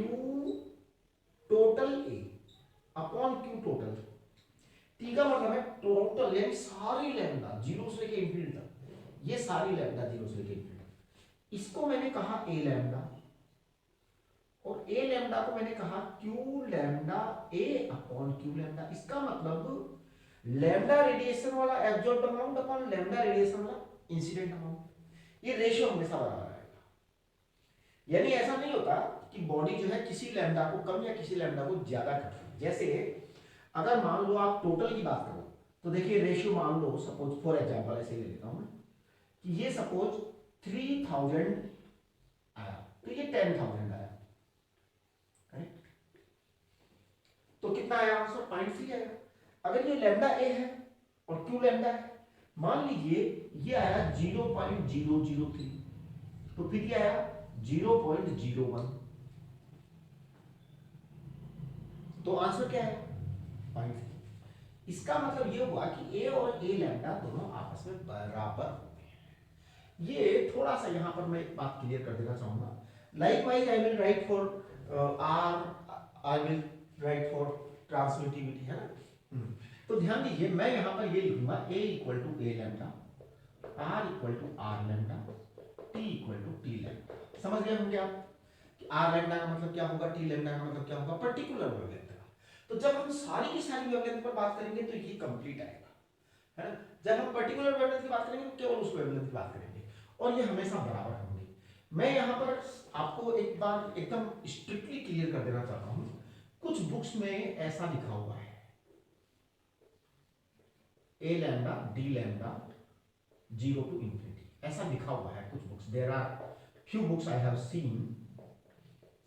total A upon Q total. T का मतलब है टोटल, यानी सारी लैम्डा जीरो से लेकर इंफिनिटी तक, ये सारी लैम्डा जीरो से लेकर इंफिनिटी तक। इसको मैंने कहा A लैम्डा, और ए लैम्डा को मैंने कहा क्यू लैम्डा ए अपॉन क्यू लैम्डा। इसका मतलब लैम्डा रेडिएशन वाला absorbed amount upon lambda radiation वाला इंसिडेंट अमाउंट, ये रेशियो हमेशा बराबर आएगा। यानी ऐसा नहीं होता कि बॉडी जो है किसी लैम्डा को कम या किसी लैम्डा को ज्यादा करती है। जैसे अगर मान लो आप टोटल की बात करो तो देखिए रेशियो मान लो, सपोज फॉर एग्जांपल ऐसे ले लेता हूं मैं कि ये सपोज 3000 आया तो ये 10,000 आया, तो कितना आया आंसर? 0.3 आया। अगर ये लैम्डा ए है और क्यू लैम्डा है, मान लीजिए ये आया 0.003, तो फिर ये आया 0.01, तो आंसर क्या है? 0.3। इसका मतलब ये हुआ कि ए और ए लैम्डा दोनों आपस में बराबर होते हैं। ये थोड़ा सा यहां पर मैं एक बात क्लियर कर देना चाहूंगा। Likewise I will write for R, I will write for transmissivity, है ना? तो ध्यान दीजिए मैं यहां पर ये लिखूंगा A equal to A lambda, R equal to R lambda, T equal to T lambda. समझ गए होंगे आप कि आर लैम्डा का मतलब क्या होगा, टी लैम्डा का मतलब क्या होगा? पर्टिकुलर वेवलेंथ का। तो जब हम सारी की सारी वेवलेंथ पर बात करेंगे तो ये कंप्लीट आएगा, है ना? जब हम पर्टिकुलर वेवलेंथ की बात करेंगे तो केवल उस वेवलेंथ की बात करेंगे, और ये हमेशा बराबर होंगे। मैं यहां पर आपको एक बार एकदम स्ट्रिक्टली क्लियर कर देना चाहता हूं, कुछ बुक्स में ऐसा लिखा हुआ है a lambda D lambda 0 to infinity, ऐसा लिखा हुआ है कुछ books. There are few books I have seen,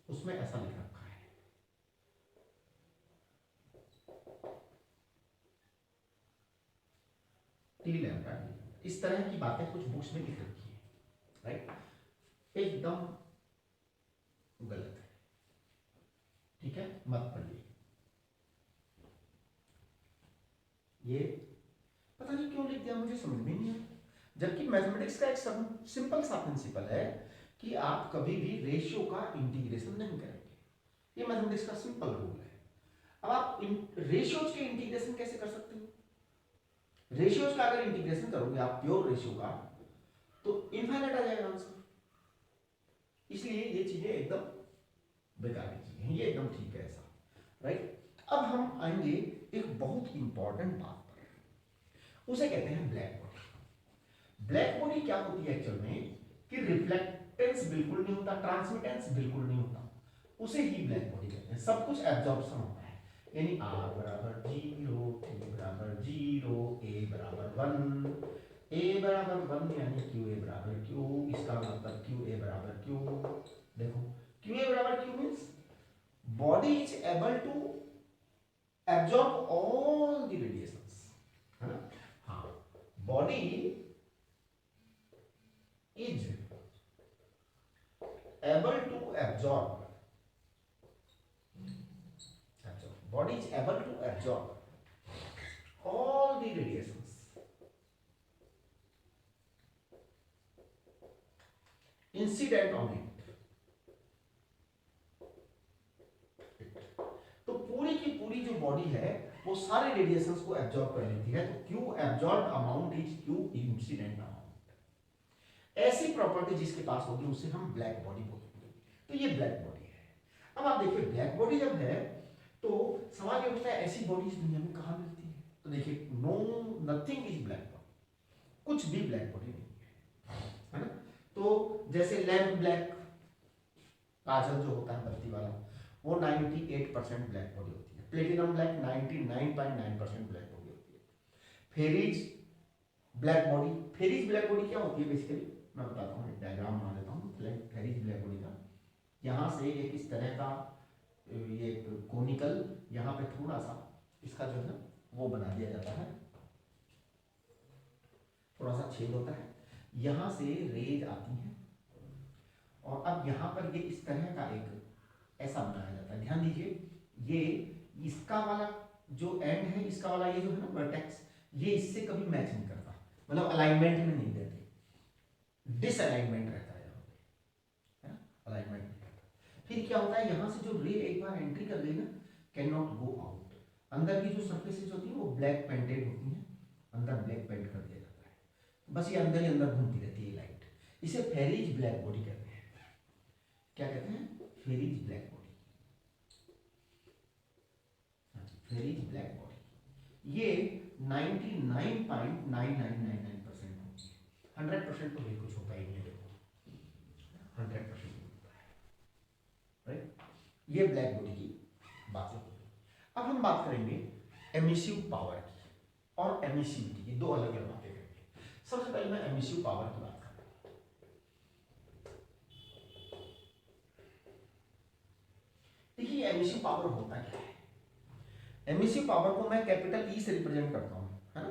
उसमें ऐसा लिख रखा है। टी लैम्डा इस तरह की बातें कुछ बुक्स में लिख रखी है, राइट? एकदम गलत है, ठीक है? मत पढ़िए। ये पता नहीं क्यों लिख दिया, मुझे समझ में नहीं आया। जबकि मैथमेटिक्स का एक सिंपल सा प्रिंसिपल है कि आप कभी भी रेशियो का इंटीग्रेशन नहीं करेंगे, ये मैथमेटिक्स का सिंपल रूल है। अब आप रेशियोज के इंटीग्रेशन कैसे कर सकते हो? रेशियोज का अगर इंटीग्रेशन करोगे आप प्योर रेशियो का, तो इनफाइनाइट आ जाएगा आंसर। इसलिए ये चीजें एकदम बेकार की चीजें हैं, ये एकदम ठीक है ऐसा, राइट? अब हम आएंगे एक बहुत इंपॉर्टेंट बात पर, उसे कहते हैं ब्लैक बॉडी। ब्लैक बॉडी क्या होती है एक्चुअल में कि रिफ्लेक्टेंस बिल्कुल नहीं होता, ट्रांसमिटेंस बिल्कुल नहीं होता, उसे ही ब्लैक बॉडी कहते हैं। सब कुछ एब्जॉर्प्शन होता है, यानी आर बराबर 0, टी बराबर 0, ए बराबर 1, ए बराबर 1 यानी क्यू ए बराबर क्यू, इसका मतलब क्यू ए बराबर क्यू। देखो क्यू ए बराबर Q means body is able to absorb all the radiations, है ना। हाँ, body is able to absorb, body is able to absorb all the radiations incident on it। तो पूरी की पूरी जो बॉडी है वो सारे रेडिएशंस को एब्जॉर्ब कर लेती है। तो Q absorb amount is Q incident amount. ऐसी प्रॉपर्टी जिसके पास होगी उसे हम ब्लैक बॉडी बोलेंगे। तो ये ब्लैक बॉडी है। अब आप देखिए ब्लैक बॉडी जब है तो सवाल ये उठता है ऐसी बॉडी इस दुनिया में कहाँ मिलती है। तो देखिए no nothing is black body, कुछ भी ब्लैक बॉडी नहीं है ना। तो जैसे लैम्प ब्लैक, काजल जो होता है बत्ती वाला, वो 98% ब्लैक बॉडी होती है। प्लेटिनम ब्लैक 99.9% ब्लैक बॉडी होती है। Ferry's black body, Ferry's black body क्या होती है बेसिकली मैं बताता हूँ, एक डायग्राम बना देता हूँ फेरीज ब्लैक बॉडी का। यहाँ से एक इस तरह का ये कोनिकल, यहाँ पे थोड़ा सा इसका जो है वो बना दिया जाता है, थोड़ा सा छेद होता है, यहाँ से रेज आती है और अब यहाँ पर ये इस तरह का एक ऐसा बनाया जाता है। ध्यान दीजिए ये इसका वाला जो एंड है, इसका वाला ये जो है ना वर्टेक्स, ये इससे कभी मैच नहीं करता, मतलब अलाइनमेंट में नहीं रहते, डिसअलाइनमेंट रहता है यहाँ पे, है ना, अलाइनमेंट नहीं रहता। फिर क्या होता है, यहाँ से जो रे एक बार एंट्री कर गई ना, कैन नॉट गो आउट। अंदर की जो सर्फेसेज होती है वो ब्लैक पेंटेड होती हैं, अंदर ब्लैक पेंट कर दिया जाता है, बस ये अंदर ही अंदर घूमती रहती है लाइट। इसे फेरीज ब्लैक बॉडी कहते हैं। क्या कहते हैं? Ferry's black body, Ferry's black body. ये 99.9999% होती है, 100% तो भी कुछ होता ही नहीं, देखो 100% होता है, राइट। ये ब्लैक बॉडी की बात है। अब हम बात करेंगे एमिसिव पावर की और एमिसिविटी की, दो अलग अलग बातें करेंगे। सबसे पहले मैं एमिसिव पावर की बात करता हूं। देखिए एमिसिव पावर होता क्या है। एमिसिव पावर को मैं कैपिटल ई से रिप्रेजेंट करता हूं, है ना।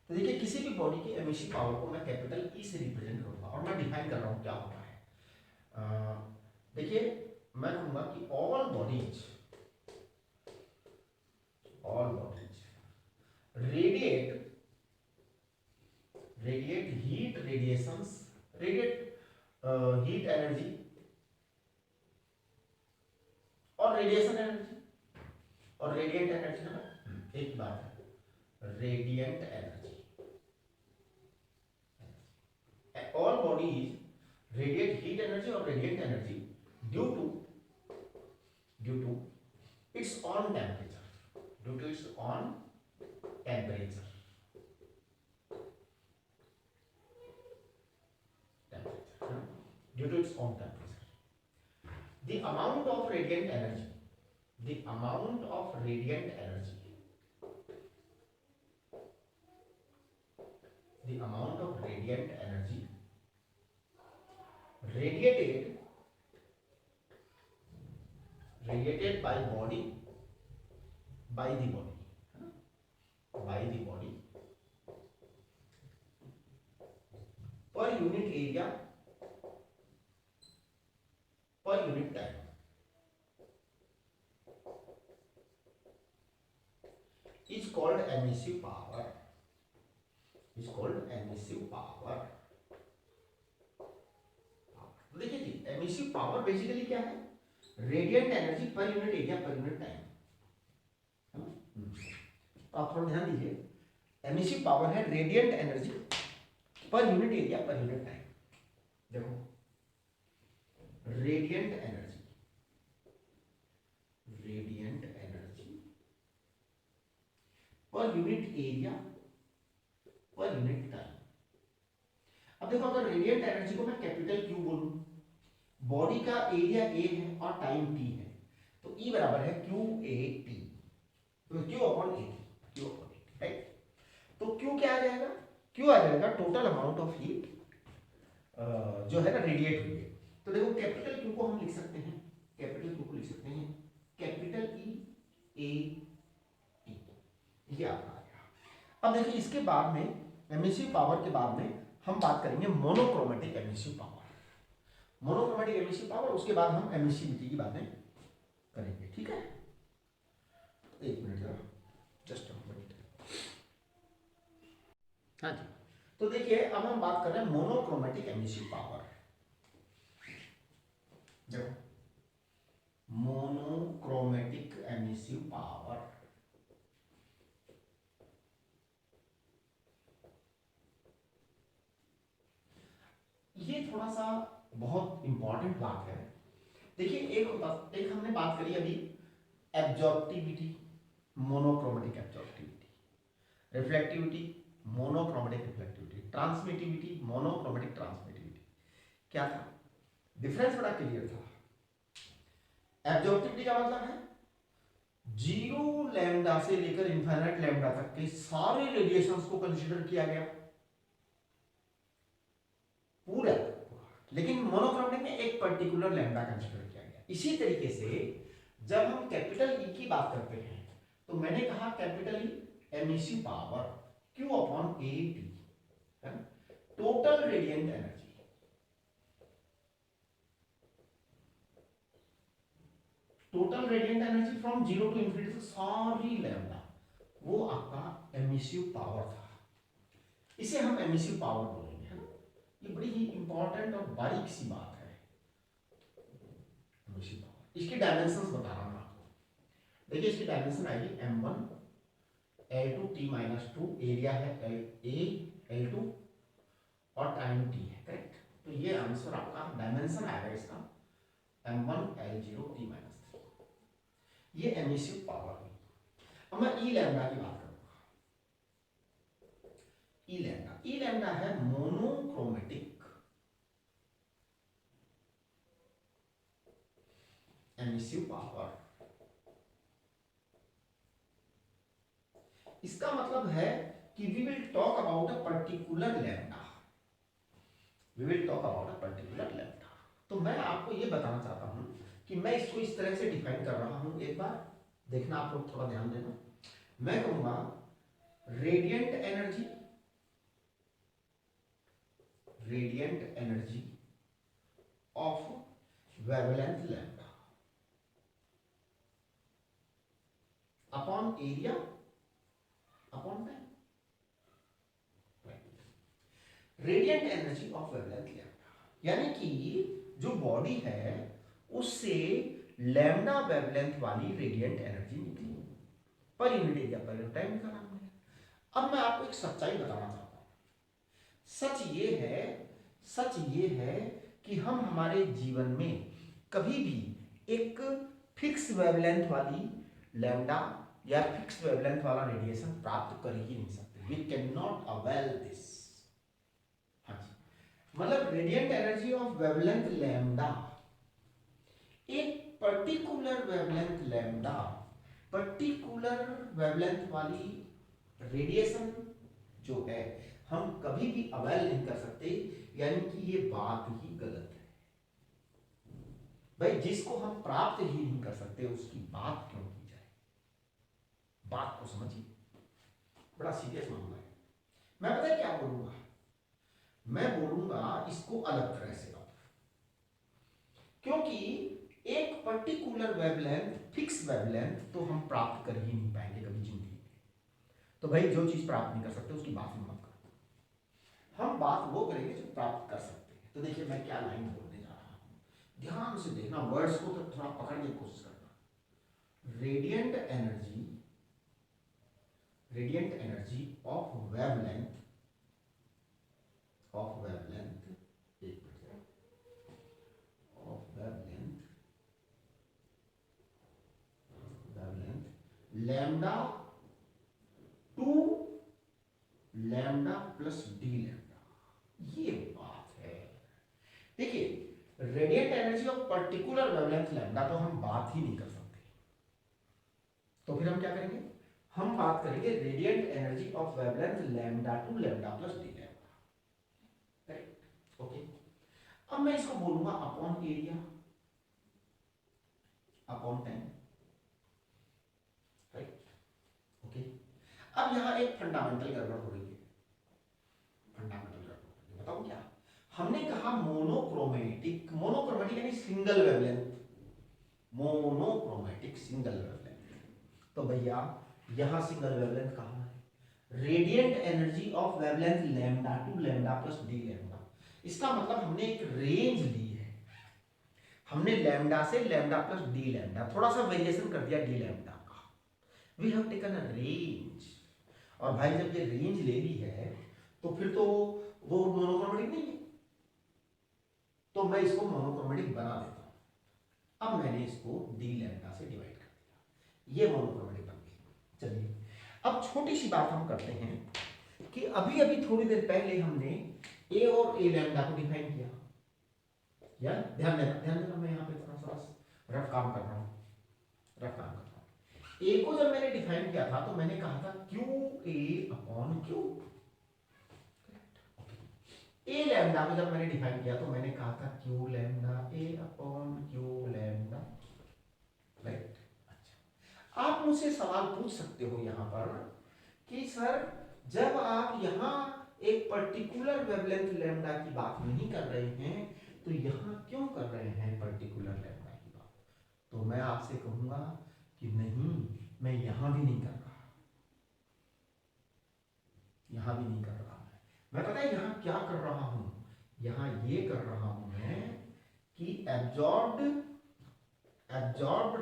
तो देखिए किसी भी बॉडी की एमिसिव पावर को मैं कैपिटल ई से रिप्रेजेंट करूंगा और मैं डिफाइन कर रहा हूं क्या होता है। देखिए मैं कहूंगा कि all bodies radiate heat radiations, radiate heat energy और रेडिएशन एनर्जी और रेडिएंट एनर्जी है ना, एक बात है radiant energy. All bodies radiate heat energy और radiant energy due to its own temperature, due to its own temperature, due to its own temperature. The amount of radiant energy, the amount of radiant energy, the amount of radiant energy radiated by body, by the body, by the body per unit area per unit time is called emissive power, is called emissive power। देखिए जी emissive power basically क्या है, radiant energy per unit area per unit time, है ना। तो आप थोड़ा ध्यान दीजिए, एमिसिव पावर है radiant energy per unit area per unit time. देखो radiant energy, radiant energy per unit area per unit time. अब देखो अगर रेडिएंट एनर्जी को मैं कैपिटल क्यू बोलूं, बॉडी का एरिया ए है और टाइम टी है, तो ई बराबर है क्यू ए टी, तो q upon A T, Q upon A T, right. तो क्यू क्या आ जाएगा, क्यू आ जाएगा टोटल अमाउंट ऑफ हीट जो है ना रेडिएट हुई है। तो देखो कैपिटल क्यू को हम लिख सकते हैं, कैपिटल क्यू को लिख सकते हैं कैपिटल ई ए टी, ये आपका आ गया। अब देखिए इसके बाद में एमिसिव पावर के बाद में हम बात करेंगे monochromatic emissive power. Monochromatic emissive power, उसके बाद हम एमिसिविटी की बातें करेंगे, ठीक है। एक मिनट जरा, जस्ट अ मिनट। हाँ जी, तो देखिए अब हम बात कर रहे हैं मोनोक्रोमेटिक एमिसिव पावर। देखो मोनोक्रोमेटिक एमिसिव पावर, ये थोड़ा सा बहुत इंपॉर्टेंट बात है। देखिए एक हमने बात करी अभी absorptivity, monochromatic absorptivity, reflectivity, monochromatic reflectivity, transmittivity, monochromatic transmittivity. क्या था डिफरेंस? बड़ा क्लियर था। एब्जॉर्प्टिविटी का मतलब है जीरो लैम्डा से लेकर इनफाइनाइट लैम्डा तक के सारे रेडिएशंस को कंसीडर किया गया पूरा, लेकिन मोनोक्रोमेटिक में एक पर्टिकुलर लैम्डा कंसीडर किया गया। इसी तरीके से जब हम कैपिटल ई की बात करते हैं तो मैंने कहा capital E emissive power Q upon A T, total radiant energy, total radiant energy from zero to infinity, सारी लैम्डा, वो आपका एमिसिव पावर था। इसे हम एमिसिव पावर बोलेंगे, है ना। ये बड़ी ही इंपॉर्टेंट और बारीक सी बात है एमिसिव पावर। इसकी डायमेंशंस बता रहा हूं आपको। देखिए इसकी डायमेंशन आएगी m1 L2 T minus 2, area है A L2 और टाइम T है, करेक्ट। तो ये आंसर आपका डायमेंशन आएगा इसका m1 L0 T माइनस 3, ये एमिसिव पावर हुई। अब मैं ई लैम्डा की बात करूंगा। ई लैम्डा है मोनोक्रोमेटिक एमिसिव पावर। इसका मतलब है कि we will talk about a particular lambda, we will talk about a particular lambda. तो मैं आपको ये बताना चाहता हूं कि मैं इसको इस तरह से डिफाइन कर रहा हूं, एक बार देखना, आप लोग थोड़ा ध्यान देना। मैं कहूंगा radiant energy, radiant energy of wavelength lambda upon area upon time, radiant energy of wavelength lambda, यानी कि जो बॉडी है उससे लैम्डा वेवलेंथ वाली रेडिएंट एनर्जी निकली पर unit area per unit time निकाला हमने। अब मैं आपको एक सच्चाई बताना चाहता हूं। सच ये है कि हम हमारे जीवन में कभी भी एक फिक्स वेवलेंथ वाली लैम्डा या फिक्स वेवलेंथ वाला रेडिएशन प्राप्त कर ही नहीं सकते। We can not avail this. हाँ जी, मतलब radiant energy of wavelength lambda, एक particular wavelength lambda, particular wavelength वाली रेडिएशन जो है हम कभी भी अवेल नहीं कर सकते, यानी कि ये बात ही गलत है। भाई जिसको हम प्राप्त ही नहीं कर सकते उसकी बात क्यों की जाए? बात को समझिए, बड़ा सीरियस मामला है। मैं पता है क्या बोलूंगा? मैं बोलूंगा इसको अलग तरह से, क्योंकि एक पर्टिकुलर वेवलेंथ, फिक्स वेवलेंथ तो हम प्राप्त कर ही नहीं पाएंगे कभी जिंदगी में। तो भाई जो चीज प्राप्त नहीं कर सकते उसकी बात ही मत करो, हम बात वो करेंगे जो प्राप्त कर सकते हैं। तो देखिए मैं क्या लाइन बोलने जा रहा हूं, ध्यान से देखना, वर्ड्स को तो थोड़ा पकड़ने की कोशिश करना। Radiant energy, radiant energy of wavelength, of wavelength, एक minute, of wavelength, wavelength lambda to lambda plus d lambda, ये बात है। देखिए radiant energy of particular wavelength lambda तो हम बात ही नहीं कर सकते, तो फिर हम क्या करेंगे, हम बात करेंगे radiant energy of wavelength lambda to lambda plus d lambda, correct, okay. अब मैं इसको बोलूंगा upon area upon time, right, okay. अब यहां एक फंडामेंटल गड़बड़ हो रही है, फंडामेंटल गड़बड़ बताऊं क्या, हमने कहा मोनोक्रोमेटिक, मोनोक्रोमेटिक यानी single wavelength, monochromatic single wavelength, तो भैया यहां सिंगल वेवलेंथ कहां है, radiant energy of wavelength lambda to lambda plus d lambda, इसका मतलब हमने एक रेंज ली है, हमने लैम्डा से लैम्डा प्लस डी लैम्डा, थोड़ा सा वेरिएशन कर दिया डी लैम्डा का, we have taken a range, और भाई जब ये रेंज ले ली है तो फिर तो वो मोनोक्रोमेटिक नहीं है, तो मैं इसको मोनोक्रोमेटिक बना देता हूं। अब मैंने इसको डी लैम्डा से डिवाइड कर दिया, ये मोनोक्रोमेटिक बन गई। चलिए अब छोटी सी बात हम करते हैं कि अभी अभी थोड़ी देर पहले हमने ए और ए लैम्डा को डिफाइन किया, यार ध्यान देना मैं यहाँ पे थोड़ा सा रफ काम कर रहा हूँ, रफ काम कर रहा हूँ। ए को जब मैंने डिफाइन किया था तो मैंने कहा था Q A upon Q, a lambda को जब मैंने डिफाइन किया तो मैंने कहा था क्यू लैम्डा ए अपॉन क्यू लैम्डा, राइट। अच्छा, आप मुझसे सवाल पूछ सकते हो यहां पर कि सर जब आप यहां एक पर्टिकुलर वेवलेंथ लैम्डा की बात नहीं कर रहे हैं तो यहां क्यों कर रहे हैं पर्टिकुलर लैम्डा की बात, तो मैं आपसे कहूंगा कि नहीं, मैं यहां भी नहीं कर रहा, यहां भी नहीं कर रहा, मैं पता है यहां क्या कर रहा हूं, यहां ये कर रहा हूं मैं कि absorbed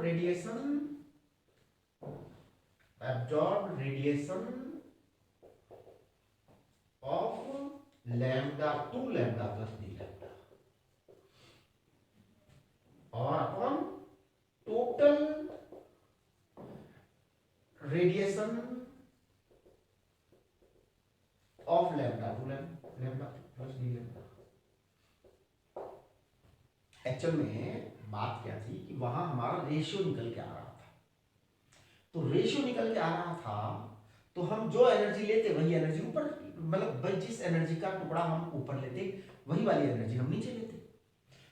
radiation of lambda to lambda plus d lambda और upon total radiation of lambda to lambda plus d lambda. Actual में बात क्या थी कि वहां हमारा रेशियो निकल के आ रहा था, तो रेशियो निकल के आ रहा था तो हम जो एनर्जी लेते वही एनर्जी ऊपर, मतलब भाई जिस एनर्जी का टुकड़ा हम ऊपर लेते वही वाली एनर्जी हम नीचे लेते,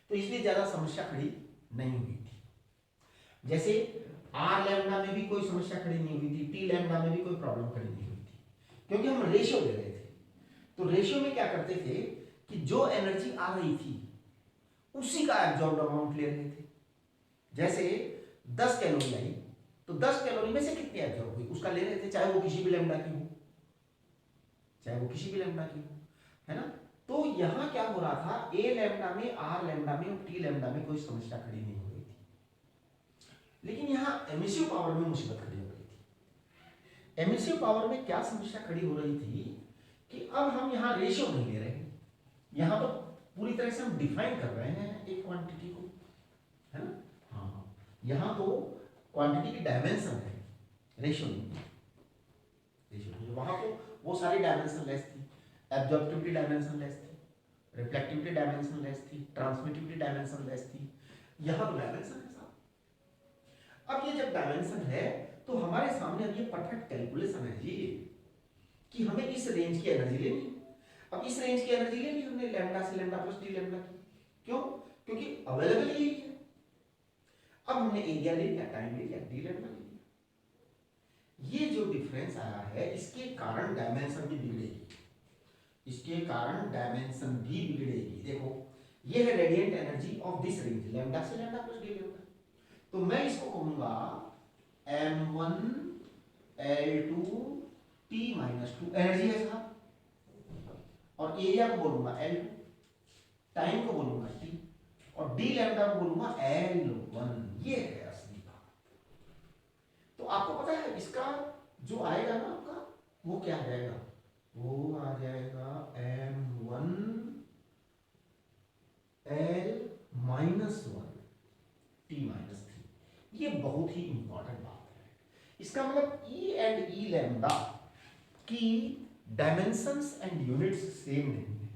तो इसलिए ज्यादा समस्या खड़ी नहीं हुई थी। जैसे आर लैम्डा में भी कोई समस्या खड़ी नहीं हुई थी, टी लैम्डा में भी कोई प्रॉब्लम खड़ी नहीं हुई थी, क्योंकि हम रेशियो ले रहे थे। तो रेशियो में क्या करते थे कि जो एनर्जी आ रही थी उसी का एब्जॉर्ब अमाउंट ले रहे थे। जैसे 10 कैलोरी आई तो 10 कैलोरी में से कितनी एब्जॉर्ब हुई उसका ले रहे थे, चाहे वो किसी भी लैम्डा की हो, चाहे वो किसी भी लैम्डा की हो, है ना। तो यहां क्या हो रहा था, ए लैम्डा में, आर लैम्डा में और टी लैम्डा में कोई समस्या खड़ी नहीं हो रही थी, लेकिन यहां एमिसिव पावर में मुसीबत खड़ी हो रही थी। एमिसिव पावर में क्या समस्या खड़ी हो रही थी कि अब हम यहां रेशियो नहीं ले रहे, यहां तो पूरी तरह से हम डिफाइन कर रहे हैं एक क्वांटिटी को, है ना। हाँ, यहां तो क्वांटिटी की डायमेंशन है, रेशियो नहीं, रेशियो नहीं। वहां तो वो सारी डायमेंशन लेस थी, एब्जॉर्प्टिविटी डायमेंशन लेस थी, रिफ्लेक्टिविटी डायमेंशन लेस थी, ट्रांसमिटिविटी डायमेंशन लेस थी, यहां तो डायमेंशन है साहब। अब ये जब डायमेंशन है तो हमारे सामने अब ये परफेक्ट कैलकुलेशन है जी कि हमें इस रेंज की एनर्जी लेनी। अब इस रेंज की एनर्जी ले ली हमने लैम्डा से लैम्डा प्लस डी लैम्डा की, क्यों, क्योंकि अवेलेबल यही है। अब हमने एरिया ले लिया, टाइम ले लिया, डी लैम्डा ले लिया, ये जो डिफरेंस आया है इसके कारण डायमेंशन भी बिगड़ेगी, इसके कारण डायमेंशन भी बिगड़ेगी। देखो ये है radiant energy of this range lambda से लैम्डा प्लस डी लैम्डा, तो मैं इसको कहूंगा m1 l2 t minus 2 energy है साहब, और एरिया को बोलूंगा L2, टाइम को बोलूंगा T, और डी लैम्डा को बोलूंगा L1। ये है असली बात। तो आपको पता है इसका जो आएगा ना आपका वो क्या आ जाएगा, वो आ जाएगा m1 L minus 1 T minus 3। ये बहुत ही इंपॉर्टेंट बात है। इसका मतलब E एंड E लैम्डा कि डायमेंशंस एंड यूनिट्स सेम नहीं है।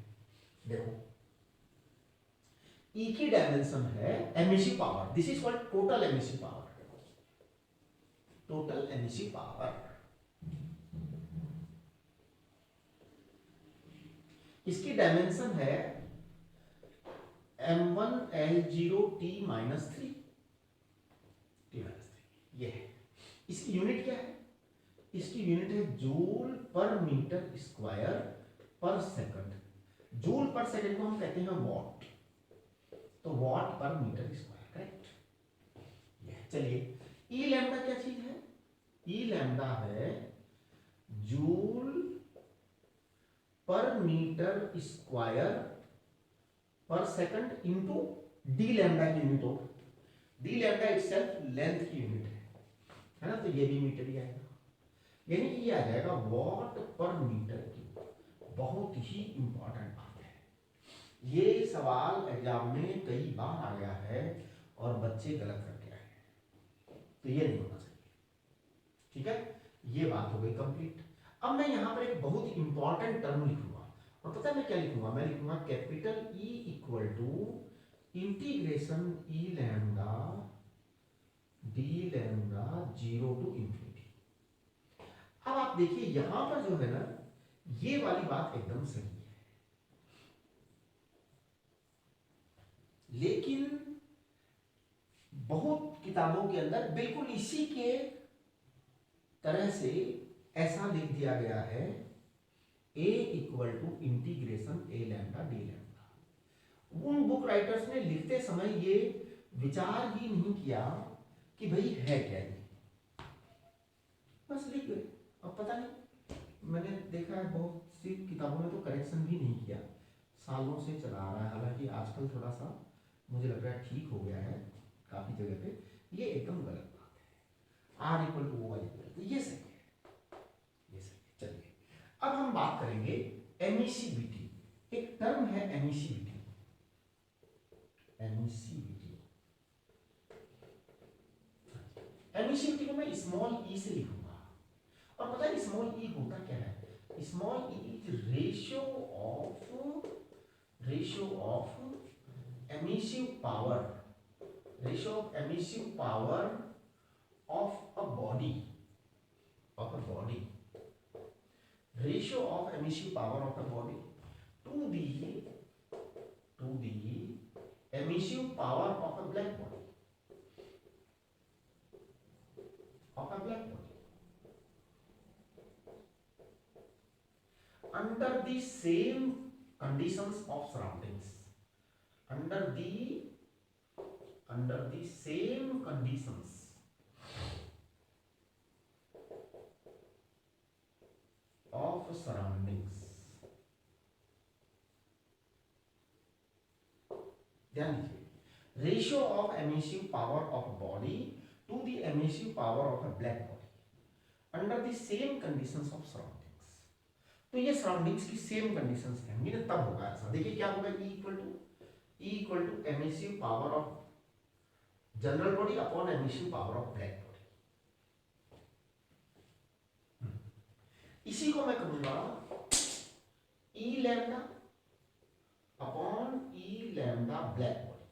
देखो ई की डायमेंशन है emissive power, this is called total emissive power, total emissive power. इसकी डायमेंशन है m1l0t माइनस थ्री, ये है। इसकी यूनिट क्या है? इसकी यूनिट है जूल पर मीटर स्क्वायर पर सेकंड। जूल पर सेकंड को हम कहते हैं वॉट, तो वॉट पर मीटर स्क्वायर, करेक्ट। चलिए ई लैम्डा क्या चीज है? ई लैम्डा है जूल पर मीटर स्क्वायर पर सेकंड इंटू डी लैम्डा की यूनिट हो, डी लैम्डा इटसेल्फ लेंथ की यूनिट है ना, तो ये भी मीटर ही आएगा, यानी कि ये आ जाएगा वॉट पर मीटर क्यूब। बहुत ही इंपॉर्टेंट बात है, ये सवाल एग्जाम में कई बार आ गया है और बच्चे गलत करके आए हैं, तो ये नहीं होना चाहिए। ठीक है, ये बात हो गई कंप्लीट। अब मैं यहां पर एक बहुत इंपॉर्टेंट टर्म लिखूंगा, और पता है मैं क्या लिखूंगा? मैं लिखूंगा capital E equal to integration E lambda D lambda zero to infinity. अब आप देखिए यहां पर जो है ना, ये वाली बात एकदम सही है, लेकिन बहुत किताबों के अंदर बिल्कुल इसी के तरह से ऐसा लिख दिया गया है, a equal to integration A lambda D lambda. उन बुक राइटर्स ने लिखते समय ये विचार ही नहीं किया कि भाई है क्या ये, बस लिख गए। अब पता नहीं, मैंने देखा है बहुत सी किताबों में तो करेक्शन भी नहीं किया, सालों से चला आ रहा है। हालांकि आजकल थोड़ा सा मुझे लग रहा है ठीक हो गया है काफी जगह पे, ये एकदम गलत बात है। R equal to O Y equal to, ये सही है, ये सही है। चलिए अब हम बात करेंगे एमिसिविटी। एक टर्म है एमिसिविटी, एमिसिविटी। एमिसिविटी को मैं स्मॉल ई से लिखूंगा, और पता है स्मॉल ई होता क्या है? Small E is ratio of emissive power, ratio of emissive power of a body, ratio of emissive power of a body to the emissive power of a black body, under the same conditions of surroundings, under the same conditions of surroundings। ध्यान दीजिए, ratio of emissive power of body to the emissive power of a black body under the same conditions of surroundings. तो ये surroundings की same conditions रहेंगी ना, तब होगा ऐसा। देखिए क्या होगा, E equal to emissive power of general body upon emissive power of black body. इसी को मैं कहूंगा e lambda upon e lambda black body,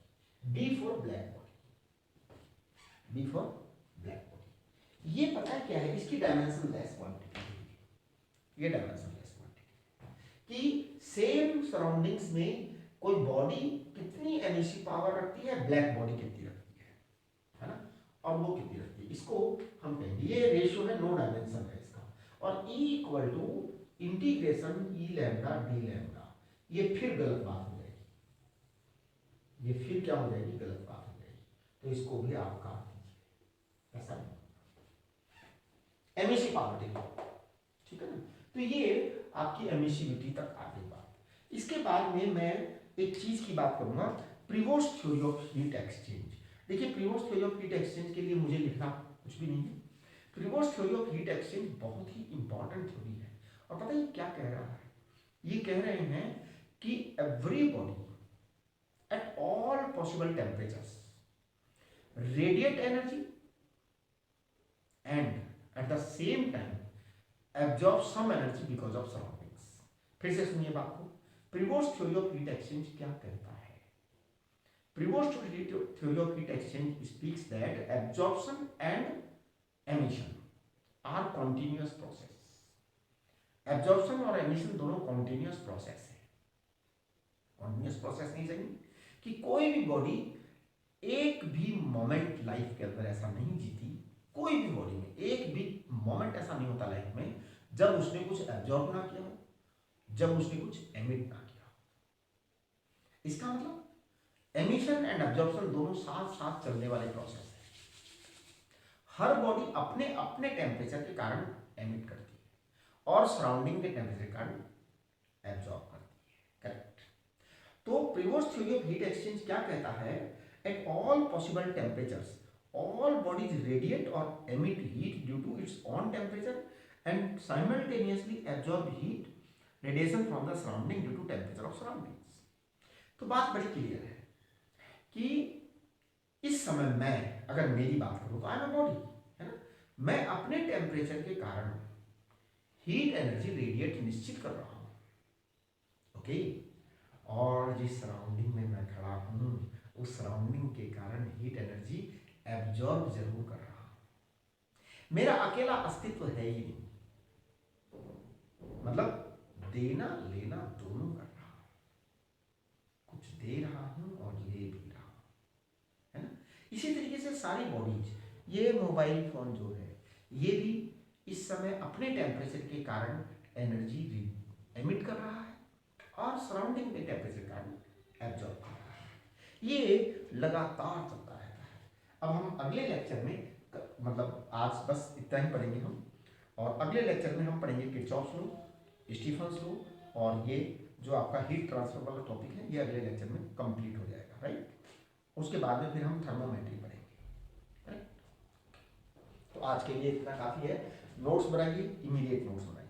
b for black body, b for black body. ये पता है क्या है? इसकी डायमेंशन लेस क्वांटिटी, ये डायमेंशन लेस क्वांटिटी कि सेम सराउंडिंग्स में कोई बॉडी कितनी एमिसिव पावर रखती है, ब्लैक बॉडी कितनी रखती है ना, और वो कितनी रखती है, इसको हम कहेंगे। ये रेशियो है, नो डायमेंशन है इसका। और E equal to integration E lambda D lambda, ये फिर गलत बात हो जाएगी, ये फिर क्या हो जाएगी? गलत बात हो जाएगी। तो इसको भी आप काट दीजिए, ऐसा नहीं। एमिसिव पावर देखो, ठीक है ना। तो ये आपकी एमिसिविटी तक आ गई बात। इसके बाद में मैं एक चीज की बात करूंगा, Prevost theory of heat exchange. देखिए Prevost theory of heat exchange के लिए मुझे लिखना कुछ भी नहीं है। Prevost theory of heat exchange बहुत ही इंपॉर्टेंट थ्योरी है, और पता है क्या कह रहा है? ये कह रहे हैं कि everybody at all possible temperatures radiate energy and at the same time absorb some energy because of surroundings. फिर से सुनिए बात को। Prevost theory of heat exchange क्या कहता है? Prevost theory of heat exchange speaks that absorption and emission are continuous process. Absorption और emission दोनों कॉन्टिन्यूअस प्रोसेस है। कॉन्टिन्यूअस प्रोसेस नहीं चाहिए कि कोई भी बॉडी एक भी मोमेंट लाइफ के अंदर ऐसा नहीं जीती, कोई भी बॉडी में एक भी मोमेंट ऐसा नहीं होता लाइफ में जब उसने कुछ एब्जॉर्ब ना किया हो, जब उसने कुछ एमिट ना किया हो। इसका मतलब एमिशन एंड एब्जॉर्प्शन दोनों साथ साथ चलने वाले प्रोसेस है। हर बॉडी अपने अपने टेम्परेचर के कारण एमिट करती है और सराउंडिंग के टेम्परेचर के कारण एब्जॉर्ब करती है। करेक्ट। तो Prevost theory of heat exchange क्या कहता है? At all possible temperatures all bodies radiate or emit heat due to its own temperature and simultaneously absorb heat radiation from the surrounding due to temperature of surroundings। तो बात बड़ी clear है कि इस समय मैं अगर मेरी बात करूं तो आई एम अ बॉडी, है ना। मैं अपने टेम्परेचर के कारण हीट एनर्जी रेडिएट निश्चित कर रहा हूं, ओके। और जिस सराउंडिंग में मैं खड़ा हूं उस सराउंडिंग के कारण हीट एनर्जी एब्जॉर्ब जरूर कर रहा हूं। मेरा अकेला अस्तित्व है ही नहीं, मतलब देना लेना दोनों कर रहा हूं, कुछ दे रहा हूं और ले भी रहा हूं, है ना। इसी तरीके से सारी बॉडीज, ये मोबाइल फोन जो है ये भी इस समय अपने टेम्परेचर के कारण एनर्जी एमिट कर रहा है और सराउंडिंग के टेम्परेचर के कारण एब्जॉर्ब कर रहा है। ये लगातार चलता रहता है। अब हम अगले लेक्चर में मतलब आज बस इतना ही पढ़ेंगे हम, और अगले लेक्चर में हम पढ़ेंगे किरचॉफ्स लॉ, स्टीफन्स लॉ, और ये जो आपका हीट ट्रांसफर वाला टॉपिक है ये अगले लेक्चर में कंप्लीट हो जाएगा, राइट। उसके बाद में फिर हम थर्मोमेट्री पढ़ेंगे, राइट। तो आज के लिए इतना काफ़ी है। नोट्स बनाइए, इमीडिएट नोट्स बनाइए।